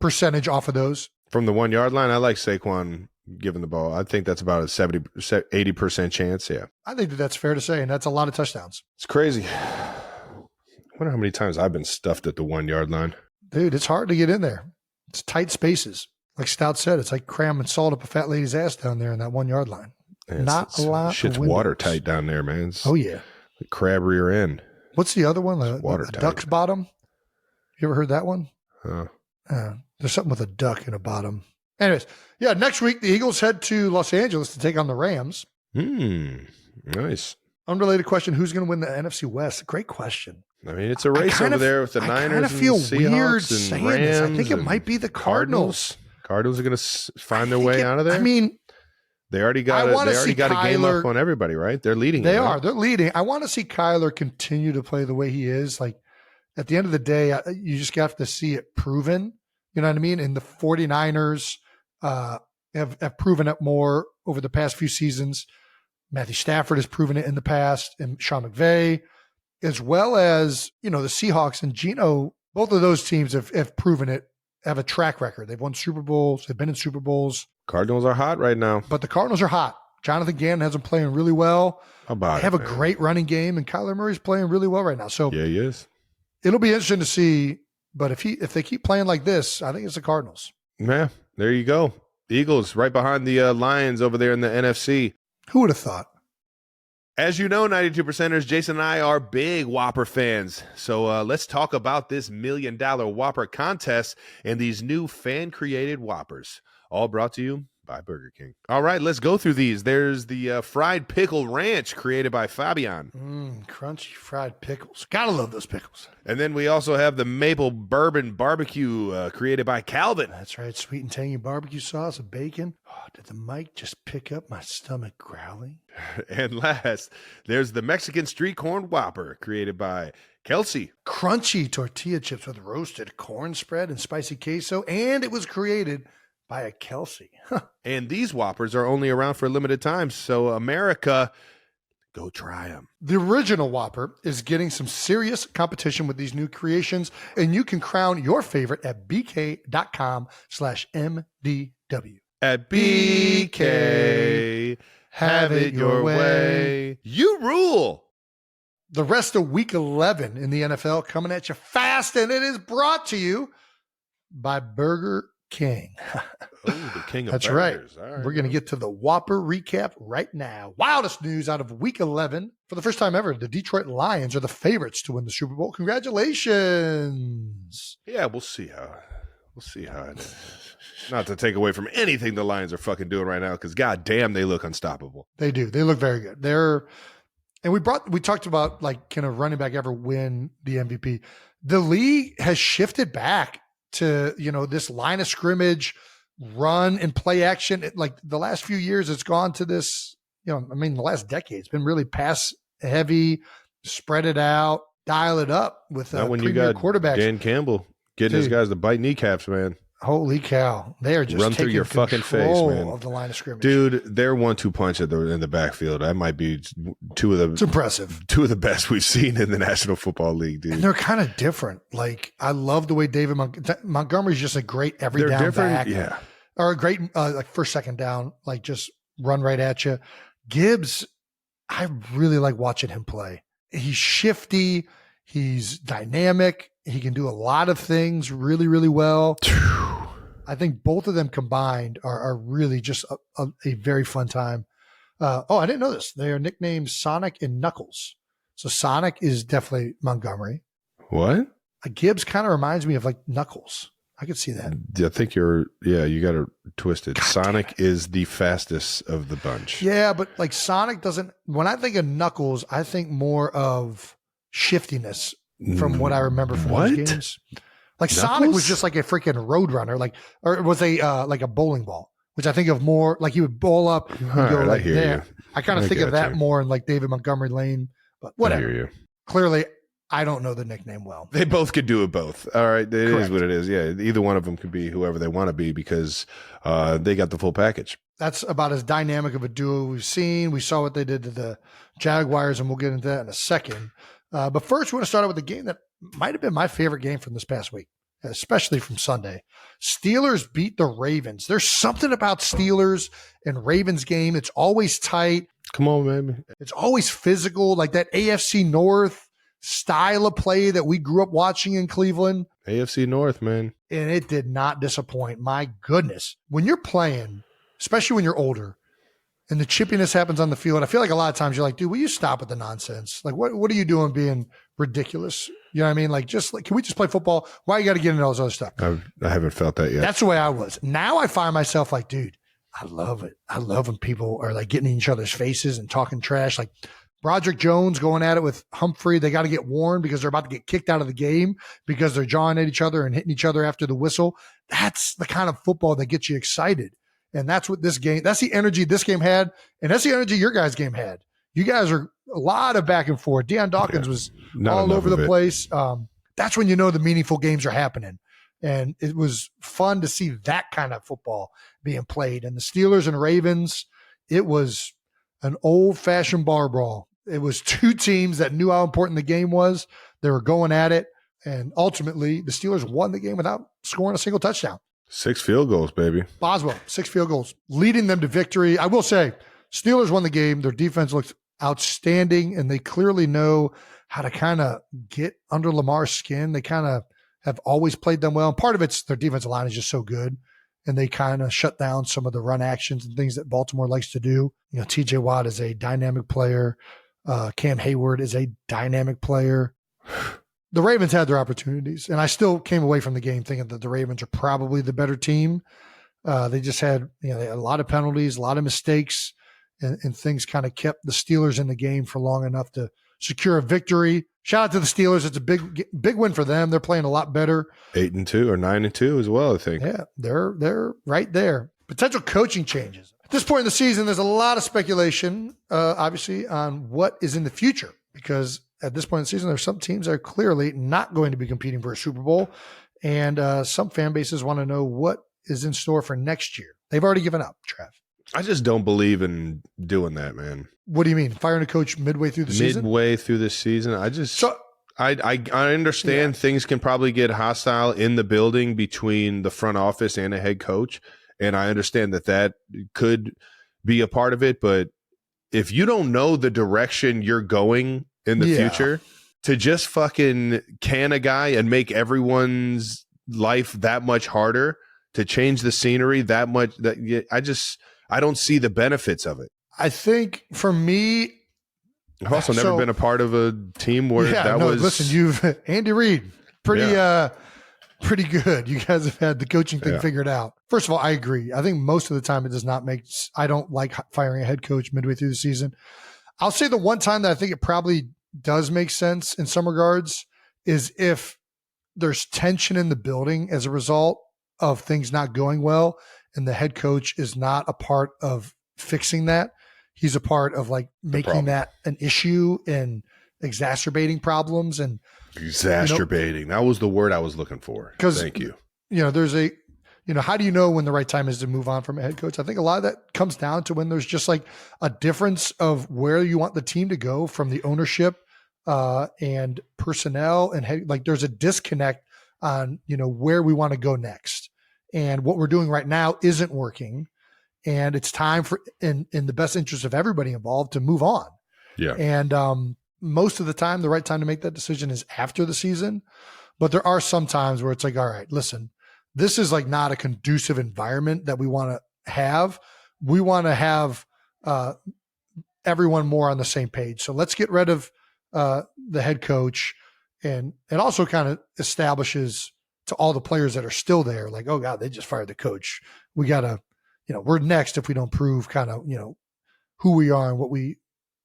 percentage off of those. From the 1 yard line, I like Saquon giving the ball. I think that's about a 80% chance. Yeah, I think that's fair to say, and that's a lot of touchdowns. It's crazy. I wonder how many times I've been stuffed at the 1 yard line. Dude, it's hard to get in there. It's tight spaces. Like Stout said, it's like cramming salt up a fat lady's ass down there in that 1 yard line. Man, not a lot. Shit's watertight down there, man. Oh yeah, like crab rear end. What's the other one? The duck's bottom. You ever heard that one? There's something with a duck in a bottom. Anyways, yeah, next week the Eagles head to Los Angeles to take on the Rams. Nice. Unrelated question: who's going to win the NFC West? Great question. I mean, it's a race over there with the Niners. I kind of feel Seahawks weird and saying Rams. this. I think it might be the Cardinals. Cardinals are going to find their way out of there. I mean, they already got a game up on everybody, right? They're leading. They are. They're leading. I want to see Kyler continue to play the way he is. Like at the end of the day, you just have to see it proven. You know what I mean? And the 49ers have proven it more over the past few seasons. Matthew Stafford has proven it in the past, and Sean McVay, as well as, the Seahawks and Geno. Both of those teams have proven it, have a track record. They've won Super Bowls. They've been in Super Bowls. Cardinals are hot right now. But the Cardinals are hot. Jonathan Gannon has them playing really well. They have a great running game, and Kyler Murray's playing really well right now. So yeah, he is. It'll be interesting to see. But if they keep playing like this, I think it's the Cardinals. Yeah, there you go. Eagles right behind the Lions over there in the NFC. Who would have thought? As you know, 92%ers, Jason and I are big Whopper fans. So let's talk about this $1 million Whopper contest and these new fan-created Whoppers. All brought to you by Burger King. All right, let's go through these. There's the fried pickle ranch created by Fabian. Crunchy fried pickles. Gotta love those pickles. And then we also have the maple bourbon barbecue created by Calvin. That's right. Sweet and tangy barbecue sauce and bacon. Oh, did the mic just pick up my stomach growling? And last, there's the Mexican street corn Whopper created by Kelce. Crunchy tortilla chips with roasted corn spread and spicy queso. And it was created by a Kelce. And these Whoppers are only around for a limited time. So America, go try them. The original Whopper is getting some serious competition with these new creations, and you can crown your favorite at bk.com/MDW. At BK, have it your way. You rule. The rest of week 11 in the NFL coming at you fast, and it is brought to you by Burger King. The king of That's burgers. right. We're going to get to the Whopper recap right now. Wildest news out of week 11. For the first time ever, the Detroit Lions are the favorites to win the Super Bowl. Congratulations. Yeah, we'll see how it is. Not to take away from anything the Lions are fucking doing right now, because goddamn, they look unstoppable. They do. They look very good. We talked about, like, can a running back ever win the MVP? The league has shifted back to, this line of scrimmage, run and play action. Like the last few years, it's gone to this, the last decade, it's been really pass heavy, spread it out, dial it up with when premier you got quarterbacks. Dan Campbell getting his guys to bite kneecaps, man. Holy cow. They are just run through your fucking face, man. Of the line of scrimmage. Dude, their 1-2 punch in the backfield, that might be it's impressive. Two of the best we've seen in the National Football League, dude. And they're kind of different. Like, I love the way David Montgomery's just a great every down back. Yeah. Or a great like first, second down, like just run right at you. Gibbs, I really like watching him play. He's shifty. He's dynamic. He can do a lot of things really, really well. I think both of them combined are really just a very fun time. I didn't know this. They are nicknamed Sonic and Knuckles. So Sonic is definitely Montgomery. What? Gibbs kind of reminds me of like Knuckles. I could see that. I think you got it twisted. Sonic is the fastest of the bunch. Yeah, but like Sonic doesn't, when I think of Knuckles, I think more of shiftiness from what I remember from those games. Like Knuckles? Sonic was just like a freaking road runner, or it was like a bowling ball, which I think of more like he would bowl up and go like there. I kind of think of that more in like David Montgomery Lane, but whatever. I hear you. Clearly, I don't know the nickname well. They both could do it both. All right. It is what it is. Yeah. Either one of them could be whoever they want to be because they got the full package. That's about as dynamic of a duo we've seen. We saw what they did to the Jaguars, and we'll get into that in a second. But first, we want to start out with a game that might have been my favorite game from this past week, especially from Sunday. Steelers beat the Ravens. There's something about Steelers and Ravens game. It's always tight. Come on, baby. It's always physical, like that AFC North style of play that we grew up watching in Cleveland. AFC North, man. And it did not disappoint. My goodness. When you're playing, especially when you're older, and the chippiness happens on the field, I feel like a lot of times you're like, dude, will you stop with the nonsense? Like, what are you doing being ridiculous? You know what I mean? Like, can we just play football? Why you got to get into all this other stuff? I haven't felt that yet. That's the way I was. Now I find myself like, dude, I love it. I love when people are like getting in each other's faces and talking trash. Like Broderick Jones going at it with Humphrey. They got to get warned because they're about to get kicked out of the game because they're jawing at each other and hitting each other after the whistle. That's the kind of football that gets you excited. And that's what this game, that's the energy this game had. And that's the energy your guys' game had. You guys are a lot of back and forth. Deion Dawkins was all over the place. That's when you know the meaningful games are happening. And it was fun to see that kind of football being played. And the Steelers and Ravens, it was an old-fashioned bar brawl. It was two teams that knew how important the game was. They were going at it. And ultimately, the Steelers won the game without scoring a single touchdown. 6 field goals, baby. Boswell, 6 field goals, leading them to victory. I will say, Steelers won the game. Their defense looked outstanding, and they clearly know how to kind of get under Lamar's skin. They kind of have always played them well. And part of it's their defensive line is just so good, and they kind of shut down some of the run actions and things that Baltimore likes to do. You know, TJ Watt is a dynamic player. Cam Hayward is a dynamic player. The Ravens had their opportunities, and I still came away from the game thinking that the Ravens are probably the better team. They just had, they had a lot of penalties, a lot of mistakes, and things kind of kept the Steelers in the game for long enough to secure a victory. Shout out to the Steelers. It's a big win for them. They're playing a lot better. 8-2 or 9-2 as well, I think. Yeah, they're right there. Potential coaching changes. At this point in the season, there's a lot of speculation, obviously, on what is in the future, because at this point in the season, there's some teams that are clearly not going to be competing for a Super Bowl, and some fan bases want to know what is in store for next year. They've already given up, Trev. I just don't believe in doing that, man. What do you mean? Firing a coach midway through the season? Midway through the season? I understand things can probably get hostile in the building between the front office and a head coach, and I understand that could be a part of it, but if you don't know the direction you're going in the future, to just fucking can a guy and make everyone's life that much harder, to change the scenery that much, I don't see the benefits of it. I think for me, I've also never been a part of a team where listen, you've Andy Reid, pretty good. You guys have had the coaching thing figured out. First of all, I agree. I think most of the time it does not I don't like firing a head coach midway through the season. I'll say the one time that I think it probably does make sense in some regards is if there's tension in the building as a result of things not going well, and the head coach is not a part of fixing that. He's a part of like making that an issue and exacerbating problems. And exacerbating. That was the word I was looking for. Thank you. There's how do you know when the right time is to move on from a head coach? I think a lot of that comes down to when there's just like a difference of where you want the team to go from the ownership and personnel, and there's a disconnect on, where we want to go next. And what we're doing right now isn't working. And it's time for, in the best interest of everybody involved, to move on. Yeah. And most of the time, the right time to make that decision is after the season. But there are some times where it's like, all right, listen, this is like not a conducive environment that we want to have. We want to have everyone more on the same page. So let's get rid of the head coach. And it also kind of establishes to all the players that are still there, like, oh God, they just fired the coach. We got to, we're next if we don't prove kind of, who we are and what we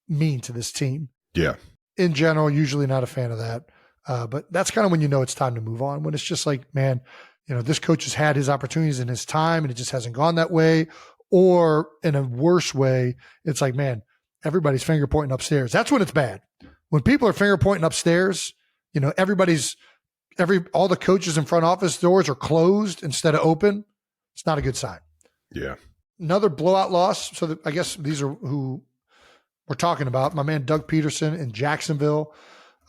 mean to this team. Yeah. In general, usually not a fan of that. But that's kind of when it's time to move on, when it's just like, man, this coach has had his opportunities in his time and it just hasn't gone that way. Or in a worse way, it's like, man, everybody's finger pointing upstairs. That's when it's bad. When people are finger pointing upstairs, all the coaches in front office doors are closed instead of open. It's not a good sign. Yeah. Another blowout loss. So I guess these are who we're talking about. My man, Doug Peterson in Jacksonville,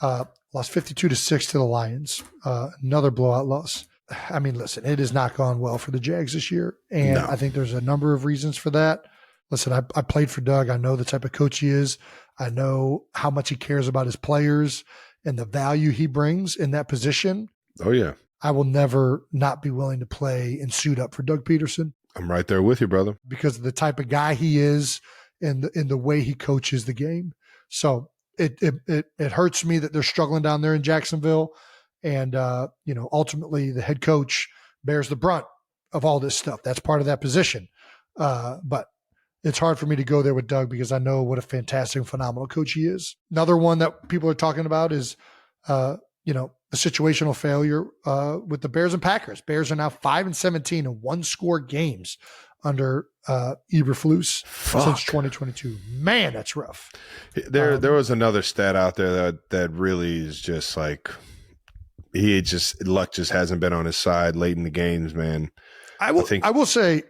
lost 52-6 to the Lions. Another blowout loss. I mean, listen, it has not gone well for the Jags this year. And I think there's a number of reasons for that. Listen, I played for Doug. I know the type of coach he is. I know how much he cares about his players and the value he brings in that position. Oh, yeah. I will never not be willing to play and suit up for Doug Peterson. I'm right there with you, brother. Because of the type of guy he is and the way he coaches the game. So it hurts me that they're struggling down there in Jacksonville. And, ultimately the head coach bears the brunt of all this stuff. That's part of that position. But it's hard for me to go there with Doug because I know what a fantastic, phenomenal coach he is. Another one that people are talking about is, the situational failure with the Bears and Packers. Bears are now 5-17 in one-score games under Eberflus since 2022. Man, that's rough. There was another stat out there that really is just like luck just hasn't been on his side late in the games, man. I will say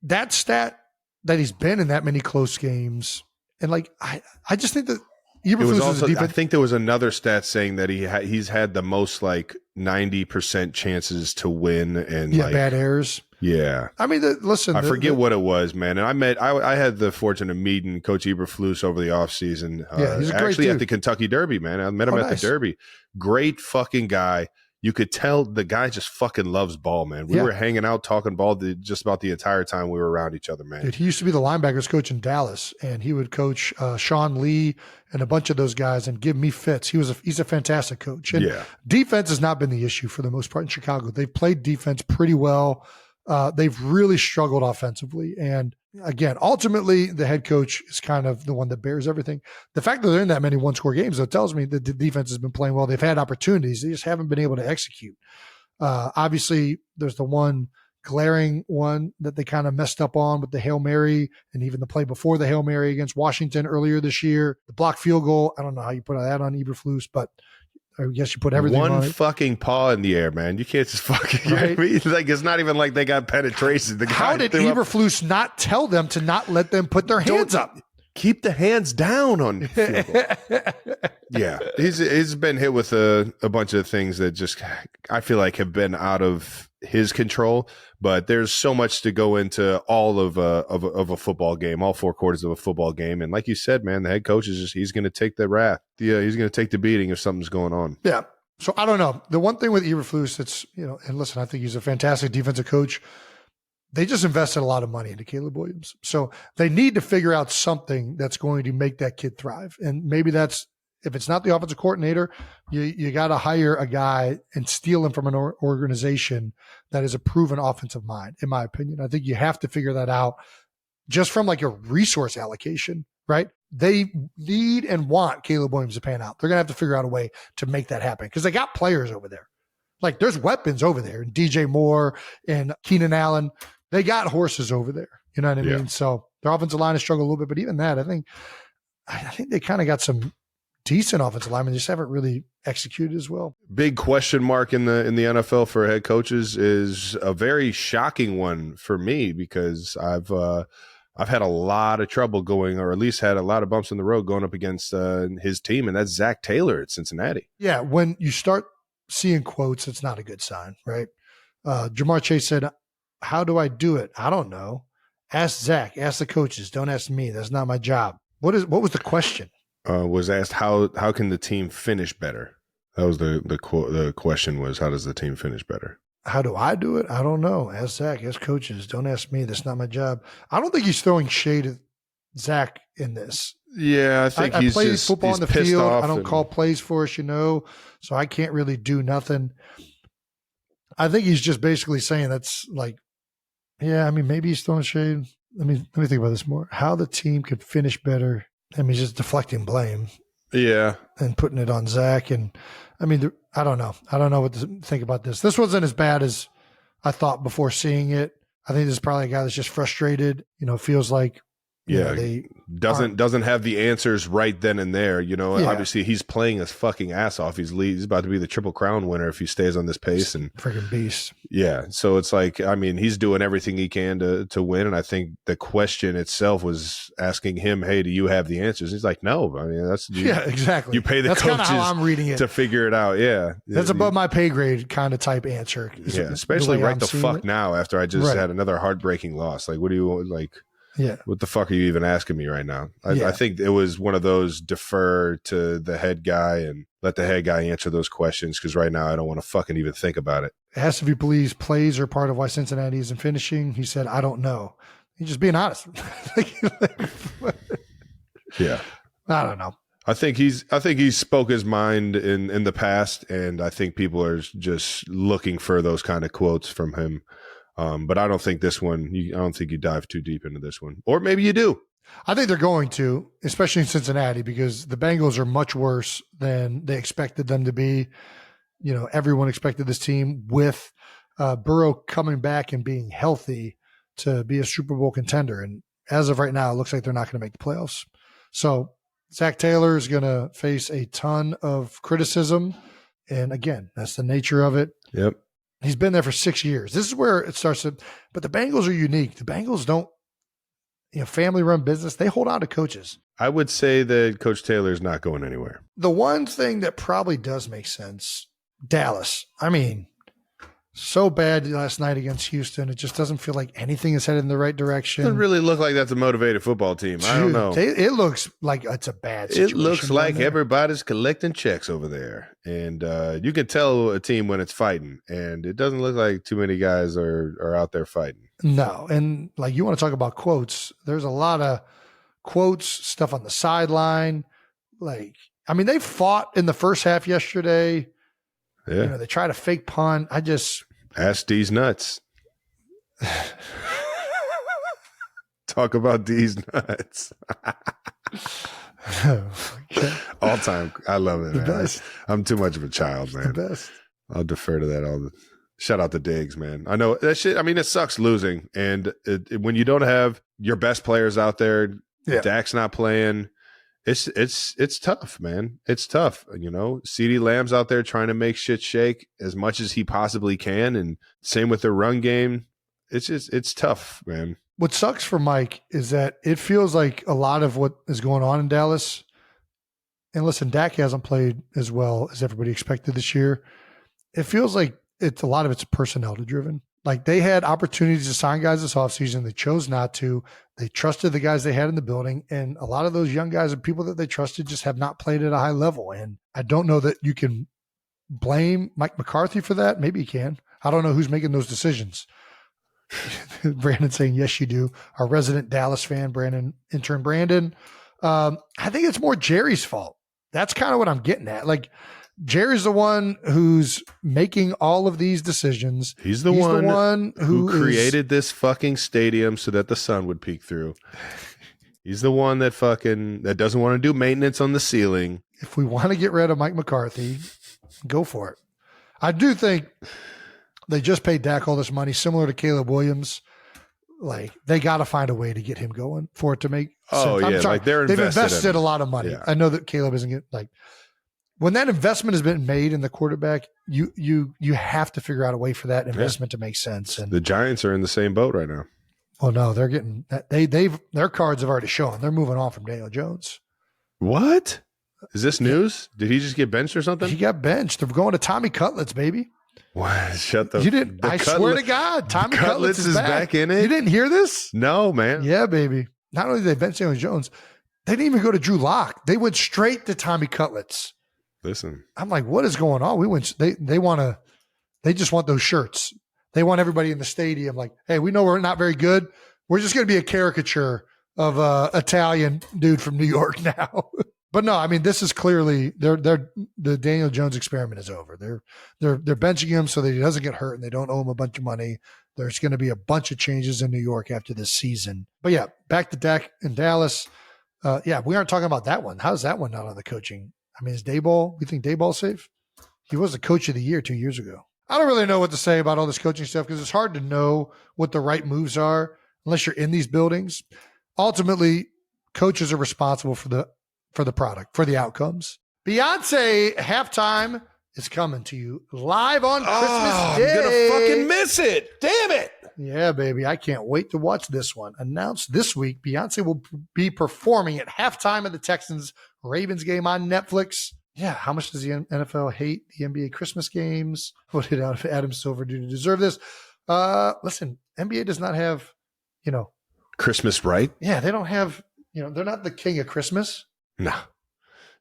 that stat that he's been in that many close games, and like I just think that Eberflus is a defense. I think there was another stat saying that he's had the most like 90% chances to win and bad errors. Yeah. I mean, listen. I forget what it was, man. And I had the fortune of meeting Coach Eberflus over the offseason. He's a great actually dude. At the Kentucky Derby, man. I met him at the Derby. Great fucking guy. You could tell the guy just fucking loves ball, man. We were hanging out, talking ball just about the entire time we were around each other, man. Dude, he used to be the linebackers coach in Dallas, and he would coach Sean Lee and a bunch of those guys and give me fits. He's a fantastic coach. And defense has not been the issue for the most part in Chicago. They've played defense pretty well. They've really struggled offensively. And again, ultimately, the head coach is kind of the one that bears everything. The fact that they're in that many one-score games, though, tells me that the defense has been playing well. They've had opportunities. They just haven't been able to execute. Obviously, there's the one glaring one that they kind of messed up on with the Hail Mary and even the play before the Hail Mary against Washington earlier this year. The blocked field goal, I don't know how you put that on Eberflus, but I guess you put everything on one it. fucking paw in the air, man. You can't just fucking right? like it's not even like they got penetration. How did Eberflus not tell them to not let them put their hands up? Keep the hands down on field goal. Yeah, he's been hit with a bunch of things that just I feel like have been out of his control. But there's so much to go into all of a football game, all four quarters of a football game. And like you said, man, the head coach is he's going to take the wrath. Yeah, he's going to take the beating if something's going on. Yeah. So I don't know. The one thing with Eberflus that's, and listen, I think he's a fantastic defensive coach. They just invested a lot of money into Caleb Williams. So they need to figure out something that's going to make that kid thrive. And maybe that's, if it's not the offensive coordinator, you got to hire a guy and steal him from an organization that is a proven offensive mind, in my opinion. I think you have to figure that out just from like a resource allocation, right? They need and want Caleb Williams to pan out. They're going to have to figure out a way to make that happen because they got players over there. Like there's weapons over there, and DJ Moore and Keenan Allen. They got horses over there. You know what I mean? So their offensive line has struggled a little bit, but even that, I think they kind of got some decent offensive linemen, just haven't really executed as well. Big question mark in the NFL for head coaches is a very shocking one for me because I've had a lot of trouble going, or at least had a lot of bumps in the road going up against his team, and that's Zach Taylor at Cincinnati. Yeah, when you start seeing quotes, it's not a good sign, right? Jamar Chase said, "How do I do it? I don't know. Ask Zach. Ask the coaches. Don't ask me. That's not my job." What was the question? Was asked how can the team finish better? That was the question was, how does the team finish better? How do I do it? I don't know. Ask Zach. Ask coaches. Don't ask me. That's not my job. I don't think he's throwing shade at Zach in this. Yeah, I think I play football on the field. I don't call plays for us, so I can't really do nothing. I think he's just basically saying that's like, yeah, I mean, maybe he's throwing shade. Let me think about this more. How the team could finish better. I mean, just deflecting blame. Yeah. And putting it on Zach. And I mean, I don't know. I don't know what to think about this. This wasn't as bad as I thought before seeing it. I think this is probably a guy that's just frustrated, feels like, they doesn't have the answers right then and there. Obviously he's playing his fucking ass off. He's about to be the Triple Crown winner if he stays on this pace. And freaking beast. Yeah. So it's like, I mean, he's doing everything he can to win. And I think the question itself was asking him, hey, do you have the answers? He's like, no. I mean, exactly. You pay the coaches kind of how I'm reading it. To figure it out. Yeah. That's above my pay grade kind of type answer. Yeah. Especially right the fuck now after I just had another heartbreaking loss. Like, what do you like? Yeah. What the fuck are you even asking me right now? I think it was one of those defer to the head guy and let the head guy answer those questions because right now I don't want to fucking even think about it. Asked if he believes plays are part of why Cincinnati isn't finishing. He said, I don't know. He's just being honest. Yeah. I don't know. I think he spoke his mind in the past, and I think people are just looking for those kind of quotes from him. But I don't think this one. I don't think you dive too deep into this one, or maybe you do. I think they're going to, especially in Cincinnati, because the Bengals are much worse than they expected them to be. Everyone expected this team with Burrow coming back and being healthy to be a Super Bowl contender. And as of right now, it looks like they're not going to make the playoffs. So Zach Taylor is going to face a ton of criticism. And again, that's the nature of it. Yep. He's been there for 6 years. This is where it starts to, but the Bengals are unique. The Bengals don't, family-run business. They hold on to coaches. I would say that Coach Taylor is not going anywhere. The one thing that probably does make sense, Dallas. I mean, so bad last night against Houston. It just doesn't feel like anything is headed in the right direction. Doesn't really look like that's a motivated football team. I don't know. It looks like it's a bad situation. It looks like everybody's collecting checks over there. And you can tell a team when it's fighting. And it doesn't look like too many guys are out there fighting. No. And like you want to talk about quotes. There's a lot of quotes, stuff on the sideline. They fought in the first half yesterday. Yeah. They try to fake punt. Ask D's nuts. Talk about D's nuts. Okay. All time. I love it, man. Best. I'm too much of a child, man. The best. I'll defer to that. Shout out to Diggs, man. I know that shit. I mean, it sucks losing. And when you don't have your best players out there, Dak's not playing. It's tough, man. It's tough. CeeDee Lamb's out there trying to make shit shake as much as he possibly can. And same with their run game. It's tough, man. What sucks for Mike is that it feels like a lot of what is going on in Dallas. And listen, Dak hasn't played as well as everybody expected this year. It feels like a lot of it's personnel driven. Like they had opportunities to sign guys this offseason. They chose not to. They trusted the guys they had in the building. And a lot of those young guys and people that they trusted just have not played at a high level. And I don't know that you can blame Mike McCarthy for that. Maybe you can. I don't know who's making those decisions. Brandon saying, yes, you do. Our resident Dallas fan, intern Brandon. I think it's more Jerry's fault. That's kind of what I'm getting at. Like, Jerry's the one who's making all of these decisions. He's the one who created this fucking stadium so that the sun would peek through. He's the one that doesn't want to do maintenance on the ceiling. If we want to get rid of Mike McCarthy, go for it. I do think they just paid Dak all this money, similar to Caleb Williams. Like, they got to find a way to get him going for it to make sense. Oh, yeah. I'm sorry. Like they've invested a lot of money. Yeah. I know that Caleb isn't getting when that investment has been made in the quarterback, you have to figure out a way for that investment to make sense. And the Giants are in the same boat right now. Well, no, they're getting their cards have already shown. They're moving on from Daniel Jones. What? Is this news? Did he just get benched or something? He got benched. They're going to Tommy Cutlets, baby. What? Shut the. You didn't. I swear to God, Tommy Cutlets is back in it. You didn't hear this? No, man. Yeah, baby. Not only did they bench Daniel Jones, they didn't even go to Drew Lock. They went straight to Tommy Cutlets. Listen, I'm like, what is going on? They just want those shirts. They want everybody in the stadium like, hey, we know we're not very good. We're just going to be a caricature of a Italian dude from New York now. But no, I mean, this is clearly the Daniel Jones experiment is over. They're benching him so that he doesn't get hurt and they don't owe him a bunch of money. There's going to be a bunch of changes in New York after this season. But yeah, back to Dak in Dallas. We aren't talking about that one. How's that one not on the coaching? I mean, is Daboll, you think Daboll's safe? He was the coach of the year 2 years ago. I don't really know what to say about all this coaching stuff because it's hard to know what the right moves are unless you're in these buildings. Ultimately, coaches are responsible for the product, for the outcomes. Beyonce halftime is coming to you live on Christmas Day. I'm going to fucking miss it. Damn it. Yeah, baby. I can't wait to watch this one. Announced this week, Beyonce will be performing at halftime of the Texans-Ravens game on Netflix. Yeah, how much does the NFL hate the NBA Christmas games? What did Adam Silver do to deserve this? Listen, NBA does not have, Christmas, right? Yeah, they don't have, they're not the king of Christmas. No.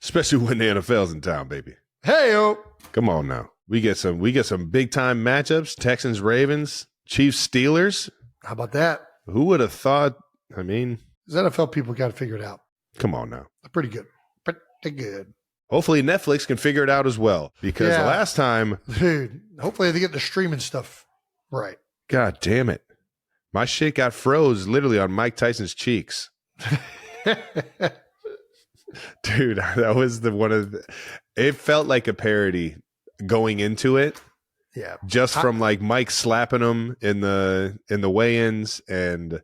Especially when the NFL's in town, baby. Hey-o. Come on now. We get some big time matchups. Texans, Ravens, Chiefs, Steelers. How about that? Who would have thought? I mean, these NFL people got to figure it out. Come on now. They're pretty good. Pretty good. Hopefully Netflix can figure it out as well. Because the last time. Dude, hopefully they get the streaming stuff right. God damn it. My shit got froze literally on Mike Tyson's cheeks. Dude, that was it felt like a parody going into it. Yeah. Just from like Mike slapping him in the weigh-ins of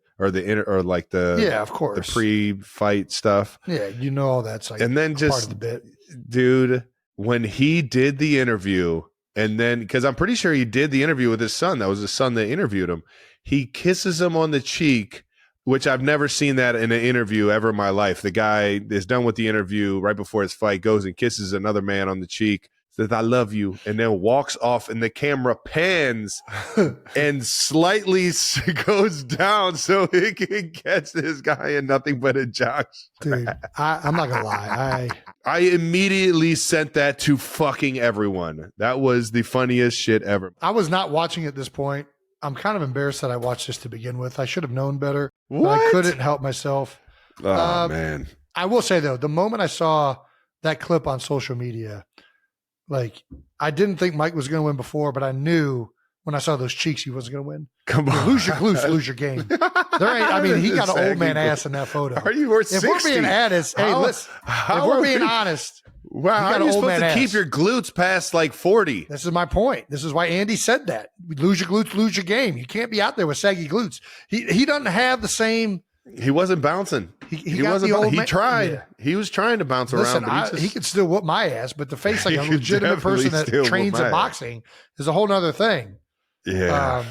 course, the pre-fight stuff. Yeah, you know all that's like, and then just part of the bit. Dude, when he did the interview, and then because I'm pretty sure he did the interview with his son, that was his son that interviewed him. He kisses him on the cheek, which I've never seen that in an interview ever in my life. The guy is done with the interview right before his fight, goes and kisses another man on the cheek, says, "I love you," and then walks off, and the camera pans and slightly goes down so he can catch this guy in nothing but a jock. Dude, I'm not going to lie. I immediately sent that to fucking everyone. That was the funniest shit ever. I was not watching at this point. I'm kind of embarrassed that I watched this to begin with. I should have known better. What? But I couldn't help myself. Oh, man. I will say, though, the moment I saw that clip on social media, like, I didn't think Mike was going to win before, but I knew when I saw those cheeks he wasn't going to win. Come on. Lose your glutes, lose your game. He got an old man ass in that photo. Are you? We're 60. If we're being honest, if we're being honest, wow, how are you supposed to keep your glutes past like 40? This is my point. This is why Andy said that. Lose your glutes, lose your game. You can't be out there with saggy glutes. He doesn't have the same. He wasn't bouncing. He wasn't. He tried. Yeah. He was trying to bounce around. But he could still whoop my ass, but to face like a legitimate person that trains at boxing is a whole nother thing. Yeah.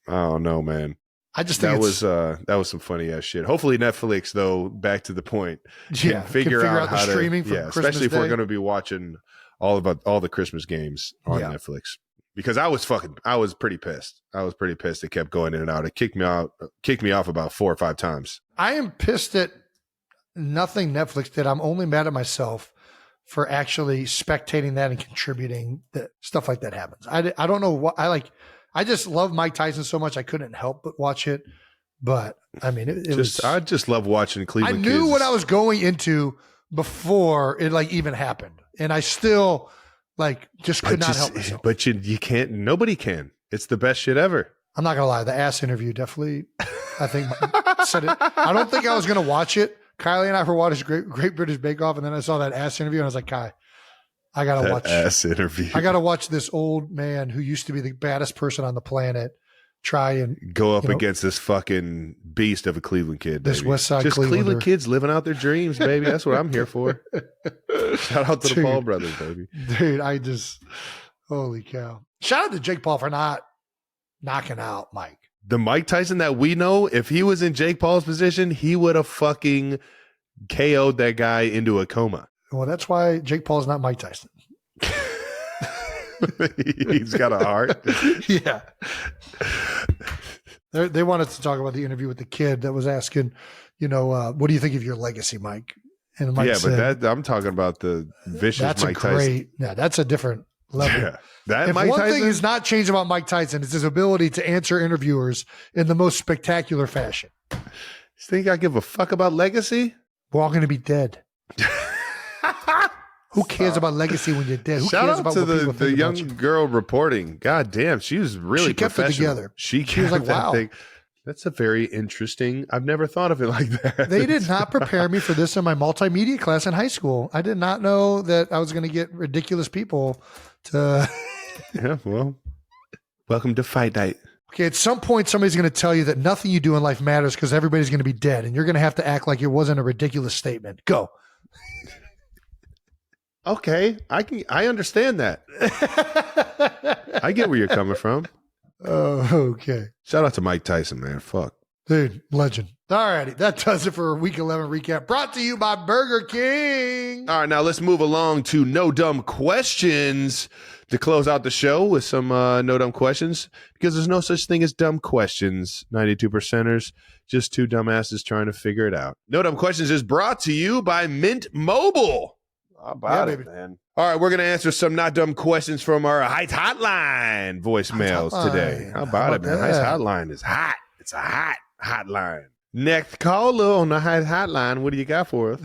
I don't know, man. I just think that was some funny ass shit. Hopefully Netflix, though, back to the point, can figure out how the streaming for Christmas especially if Day. We're going to be watching all the Christmas games on Netflix. Because I was pretty pissed. It kept going in and out. It kicked me off about 4 or 5 times. I am pissed at nothing Netflix did. I'm only mad at myself for actually spectating that and contributing that stuff like that happens. I don't know what I just love Mike Tyson so much I couldn't help but watch it. But I mean, I just love watching Cleveland. I knew kids. what I was going into before it like even happened, and I still just could not help myself. But you can't. Nobody can. It's the best shit ever. I'm not gonna lie. The ass interview definitely, I think, said it. I don't think I was gonna watch it. Kylie and I were watching Great British Bake Off, and then I saw that ass interview, and I was like, Kai, I gotta watch ass interview. I gotta watch this old man who used to be the baddest person on the planet try and go up against this fucking beast of a Cleveland kid. This baby. West Side just Cleveland kids living out their dreams, baby. That's what I'm here for. Shout out to the Paul brothers, baby. Dude, holy cow! Shout out to Jake Paul for not knocking out Mike. The Mike Tyson that we know, if he was in Jake Paul's position, he would have fucking KO'd that guy into a coma. Well, that's why Jake Paul's not Mike Tyson. He's got a heart. Yeah. They wanted to talk about the interview with the kid that was asking, what do you think of your legacy, Mike? And Mike said, but I'm talking about the vicious Mike Tyson. Yeah, that's a different level. Yeah. If Mike one thing has not changed about Mike Tyson, it's his ability to answer interviewers in the most spectacular fashion. You think I give a fuck about legacy? We're all going to be dead. Who cares about legacy when you're dead? Who Shout cares out about to what the young girl reporting. God damn, she was really professional. It together. She was like, wow. Thing. That's a very interesting. I've never thought of it like that. They did not prepare me for this in my multimedia class in high school. I did not know that I was going to get ridiculous people to. Yeah, well, welcome to Fight Night. Okay, at some point, somebody's going to tell you that nothing you do in life matters because everybody's going to be dead, and you're going to have to act like it wasn't a ridiculous statement. Go. Okay, I understand that. I get where you're coming from. Oh, okay. Shout out to Mike Tyson, man. Fuck. Dude, legend. All righty. That does it for a Week 11 recap brought to you by Burger King. All right, now let's move along to No Dumb Questions to close out the show with some No Dumb Questions because there's no such thing as dumb questions, 92%ers, just two dumbasses trying to figure it out. No Dumb Questions is brought to you by Mint Mobile. How about it, man? All right, we're going to answer some not dumb questions from our Heights Hotline voicemails today. How about it, man? Heights Hotline is hot. It's a hot hotline. Next caller on the Heights Hotline. What do you got for us?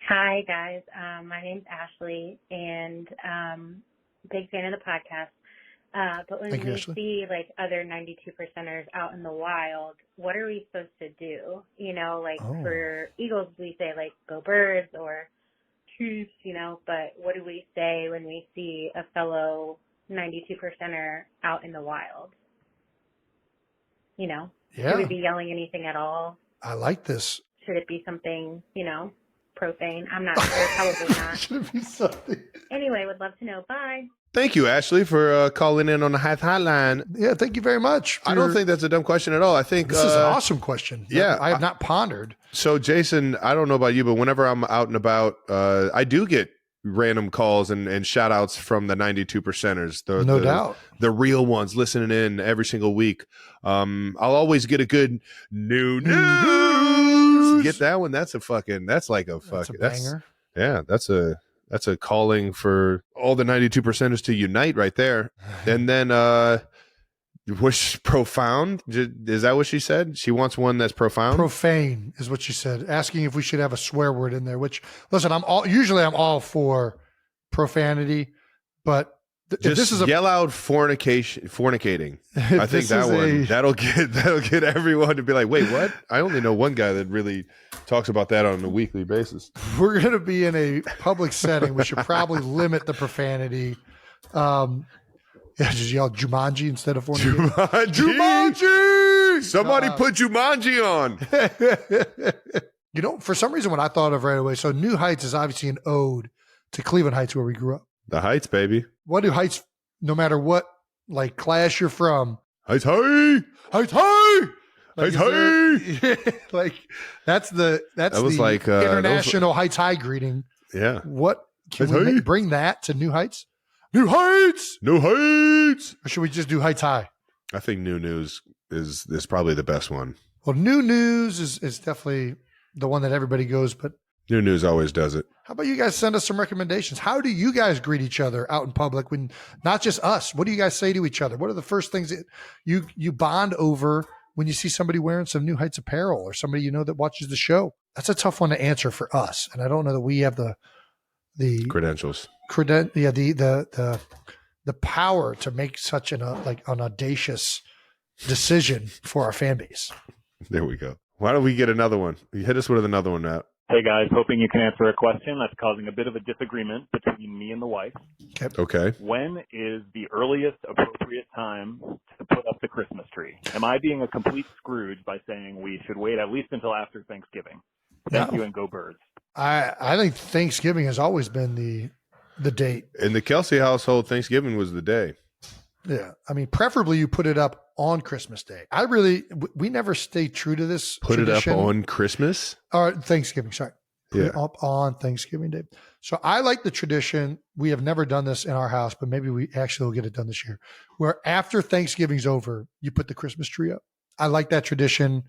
Hi, guys. My name's Ashley, and big fan of the podcast. But when Thank you, we Ashley. see like other 92 percenters out in the wild, what are we supposed to do? You know, like for Eagles, we say like go Birds or Chiefs, you know, but what do we say when we see a fellow 92 percenter out in the wild? You know, should we be yelling anything at all? I like this. Should it be something, you know, profane? I'm not sure. Probably not. Should it be something? Anyway, would love to know. Bye. Thank you, Ashley, for calling in on the Hythe Hotline. Yeah, thank you very much. I don't think that's a dumb question at all. I think this is an awesome question. Yeah, I have not pondered. So, Jason, I don't know about you, but whenever I'm out and about, I do get random calls and shout outs from the 92 percenters. No doubt. The real ones listening in every single week. I'll always get a good new news. Get that one. That's like a banger. That's a calling for all the 92 percenters to unite right there. And then was profound. Is that what she said? She wants one that's profound. Profane is what she said. Asking if we should have a swear word in there. Which, listen, I'm all for profanity, but this is yell out fornicating. I think that'll get everyone to be like, wait, what? I only know one guy that really talks about that on a weekly basis. We're going to be in a public setting. We should probably limit the profanity. Just yell Jumanji instead of fornicating. Jumanji! Somebody put Jumanji on. You know, for some reason, what I thought of right away. So New Heights is obviously an ode to Cleveland Heights, where we grew up. The Heights, baby. What do Heights, no matter what like class you're from? Heights, hey! Heights, hey! Like, Heights, hey! Like that's the international Heights High greeting. Yeah. What can we bring that to New Heights? New Heights! New Heights! Or should we just do Heights High? I think New News is probably the best one. Well, New News is definitely the one that everybody goes, but New News always does it. How about you guys send us some recommendations? How do you guys greet each other out in public when not just us? What do you guys say to each other? What are the first things that you bond over when you see somebody wearing some New Heights apparel or somebody you know that watches the show? That's a tough one to answer for us. And I don't know that we have the credentials. The power to make such an audacious decision for our fan base. There we go. Why don't we get another one? You hit us with another one now. Hey guys, hoping you can answer a question that's causing a bit of a disagreement between me and the wife. Okay. When is the earliest appropriate time to put up the Christmas tree? Am I being a complete Scrooge by saying we should wait at least until after Thanksgiving? Thank you and go Birds. I think Thanksgiving has always been the date. In the Kelce household, Thanksgiving was the day. Yeah. I mean, preferably you put it up on Christmas Day. We never stay true to this tradition. It up on Christmas? Or Thanksgiving, sorry. Put Yeah. it up on Thanksgiving Day. So I like the tradition. We have never done this in our house, but maybe we actually will get it done this year, where after Thanksgiving's over, you put the Christmas tree up. I like that tradition.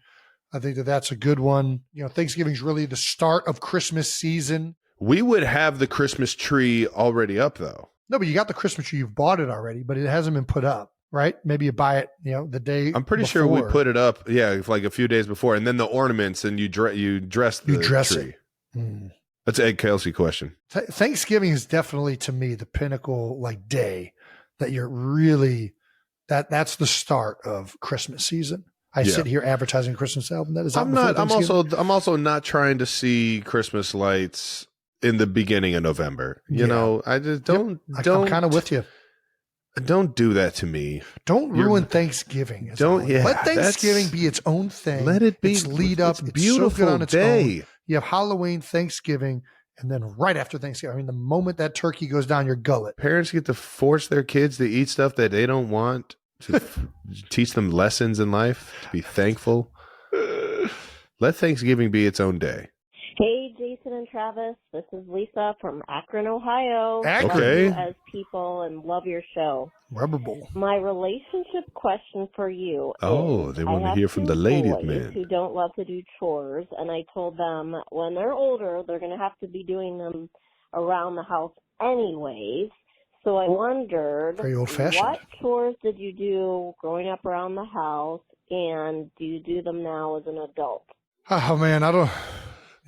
I think that's a good one. You know, Thanksgiving's really the start of Christmas season. We would have the Christmas tree already up, though. No, but you got the Christmas tree. You've bought it already, but it hasn't been put up, right? Maybe you buy it, the day. I'm pretty sure we put it up, like a few days before, and then the ornaments, and you dress the tree. It. That's an Ed Kelce question. Thanksgiving is definitely, to me, the pinnacle day that you're really that's the start of Christmas season. I sit here advertising a Christmas album. That is. I'm also not trying to see Christmas lights in the beginning of November. You know, I just don't. I'm kind of with you. Don't do that to me. Don't ruin Thanksgiving. Let Thanksgiving be its own thing. Let it be. Its lead up. It's beautiful so good on its day. Own. You have Halloween, Thanksgiving, and then right after Thanksgiving, the moment that turkey goes down your gullet, parents get to force their kids to eat stuff that they don't want. To teach them lessons in life. To be thankful. Let Thanksgiving be its own day. Hey, Jason and Travis. This is Lisa from Akron, Ohio. Okay. Love you as people and love your show. Rubber Bowl. My relationship question for you. Oh, they want to hear from the ladies, man. Who don't love to do chores, and I told them when they're older, they're going to have to be doing them around the house anyways. So I wondered, very old-fashioned. What chores did you do growing up around the house, and do you do them now as an adult? Oh man, I don't.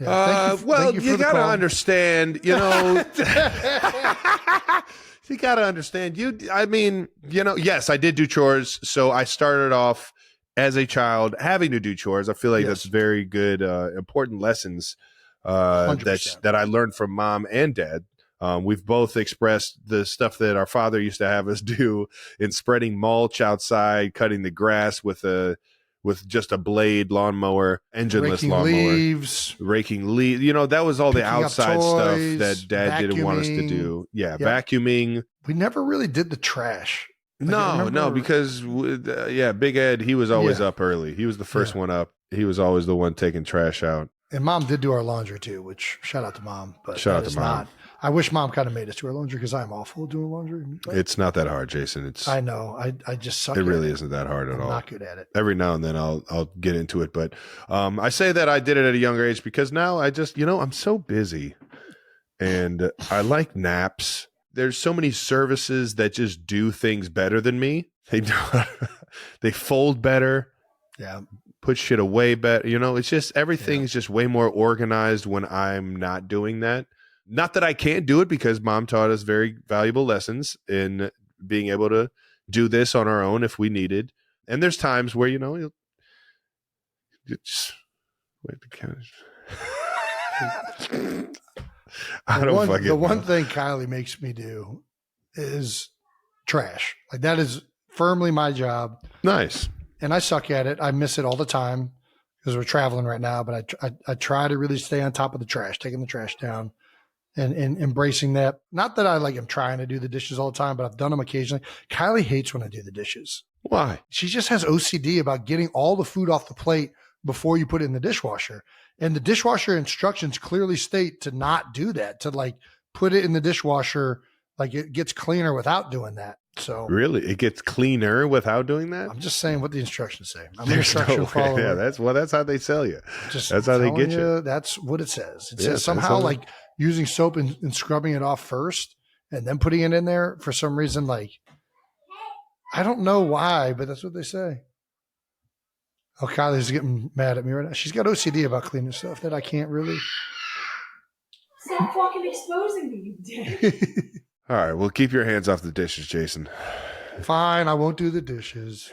Yeah, you got to understand, You got to understand. Yes, I did do chores. So I started off as a child having to do chores. I feel like that's very good, important lessons that I learned from mom and dad. We've both expressed the stuff that our father used to have us do in spreading mulch outside, cutting the grass with just a blade lawnmower, engineless lawnmower, raking leaves. That was all the outside stuff that dad didn't want us to do. Yeah, vacuuming. We never really did the trash. No, because Big Ed, he was always up early. He was the first one up. He was always the one taking trash out. And mom did do our laundry too, which shout out to mom. But shout out to mom. I wish mom kind of made us do our laundry because I'm awful at doing laundry. It's not that hard, Jason. I know. I just suck. It really isn't that hard at all. I'm not good at it. Every now and then I'll get into it, but I say that I did it at a younger age because now I just I'm so busy, and I like naps. There's so many services that just do things better than me. They fold better. Yeah. Put shit away better. It's just everything's just way more organized when I'm not doing that. Not that I can't do it because mom taught us very valuable lessons in being able to do this on our own if we needed. And there's times where, you just wait the couch. The one thing Kylie makes me do is trash. Like that is firmly my job. Nice. And I suck at it. I miss it all the time because we're traveling right now, but I try to really stay on top of the trash, taking the trash down. And embracing that. Not that I am trying to do the dishes all the time, but I've done them occasionally. Kylie hates when I do the dishes. Why? She just has OCD about getting all the food off the plate before you put it in the dishwasher. And the dishwasher instructions clearly state to not do that, to put it in the dishwasher, it gets cleaner without doing that. So really, it gets cleaner without doing that? I'm just saying what the instructions say. I'm an instruction follower. Yeah, that's how they sell you. That's how they get you. That's what it says. It says somehow using soap and scrubbing it off first and then putting it in there for some reason. I don't know why, but that's what they say. Oh, Kylie's getting mad at me right now. She's got OCD about cleaning stuff that I can't really. Stop fucking exposing me, you dick. All right, well, keep your hands off the dishes, Jason. Fine, I won't do the dishes.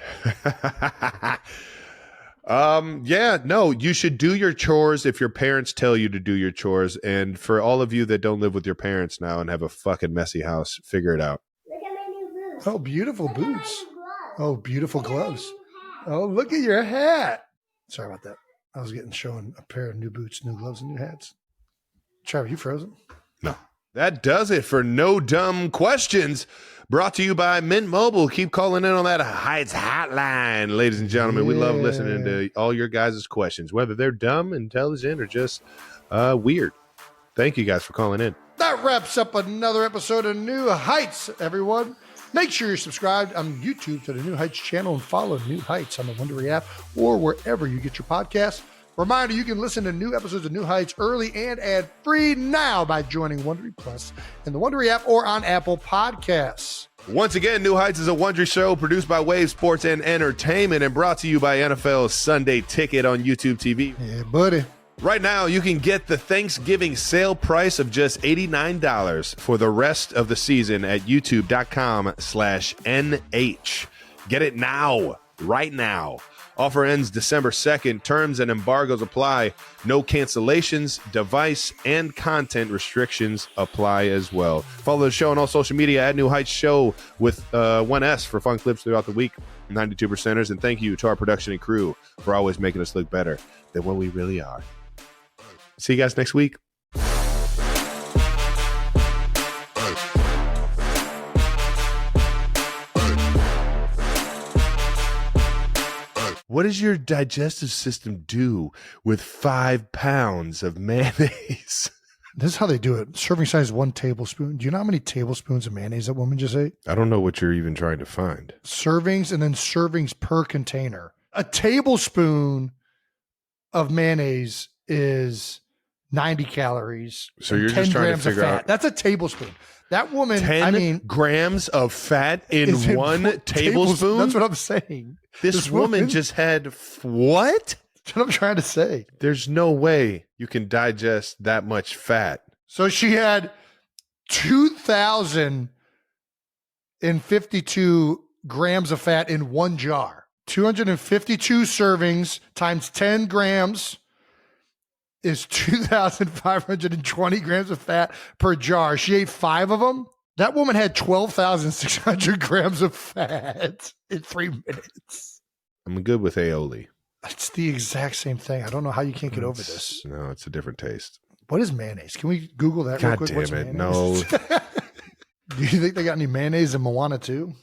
You should do your chores if your parents tell you to do your chores. And for all of you that don't live with your parents now and have a fucking messy house, figure it out. Look at my new boots. Oh, beautiful boots. Oh, beautiful gloves. Oh, look at your hat. Sorry about that. I was showing a pair of new boots, new gloves, and new hats. Trevor, you frozen? No. That does it for No Dumb Questions. Brought to you by Mint Mobile. Keep calling in on that Heights hotline, ladies and gentlemen. We love listening to all your guys' questions, whether they're dumb, intelligent, or just weird. Thank you guys for calling in. That wraps up another episode of New Heights, everyone. Make sure you're subscribed on YouTube to the New Heights channel and follow New Heights on the Wondery app or wherever you get your podcasts. Reminder, you can listen to new episodes of New Heights early and ad-free now by joining Wondery Plus in the Wondery app or on Apple Podcasts. Once again, New Heights is a Wondery show produced by Wave Sports and Entertainment and brought to you by NFL's Sunday Ticket on YouTube TV. Yeah, buddy. Right now, you can get the Thanksgiving sale price of just $89 for the rest of the season at youtube.com/NH. Get it now, right now. Offer ends December 2nd. Terms and embargoes apply. No cancellations, device, and content restrictions apply as well. Follow the show on all social media at New Heights Show with 1S for fun clips throughout the week. 92%ers. And thank you to our production and crew for always making us look better than what we really are. See you guys next week. What does your digestive system do with 5 pounds of mayonnaise? This is how they do it. Serving size 1 tablespoon. Do you know how many tablespoons of mayonnaise that woman just ate? I don't know what you're even trying to find. Servings and then servings per container. A tablespoon of mayonnaise is 90 calories. So you're just trying to figure out. That's a tablespoon. That woman, 10 grams of fat in one tablespoon? That's what I'm saying. This woman just had what? That's what I'm trying to say. There's no way you can digest that much fat. So she had 2,000 252 grams of fat in one jar. 252 servings times 10 grams is 2,520 grams of fat per jar. She ate 5 of them. That woman had 12,600 grams of fat in 3 minutes. I'm good with aioli. It's the exact same thing. I don't know how you can't get over this. No, it's a different taste. What is mayonnaise? Can we Google that real God quick? damn What's it. mayonnaise? No. Do you think they got any mayonnaise in Moana too?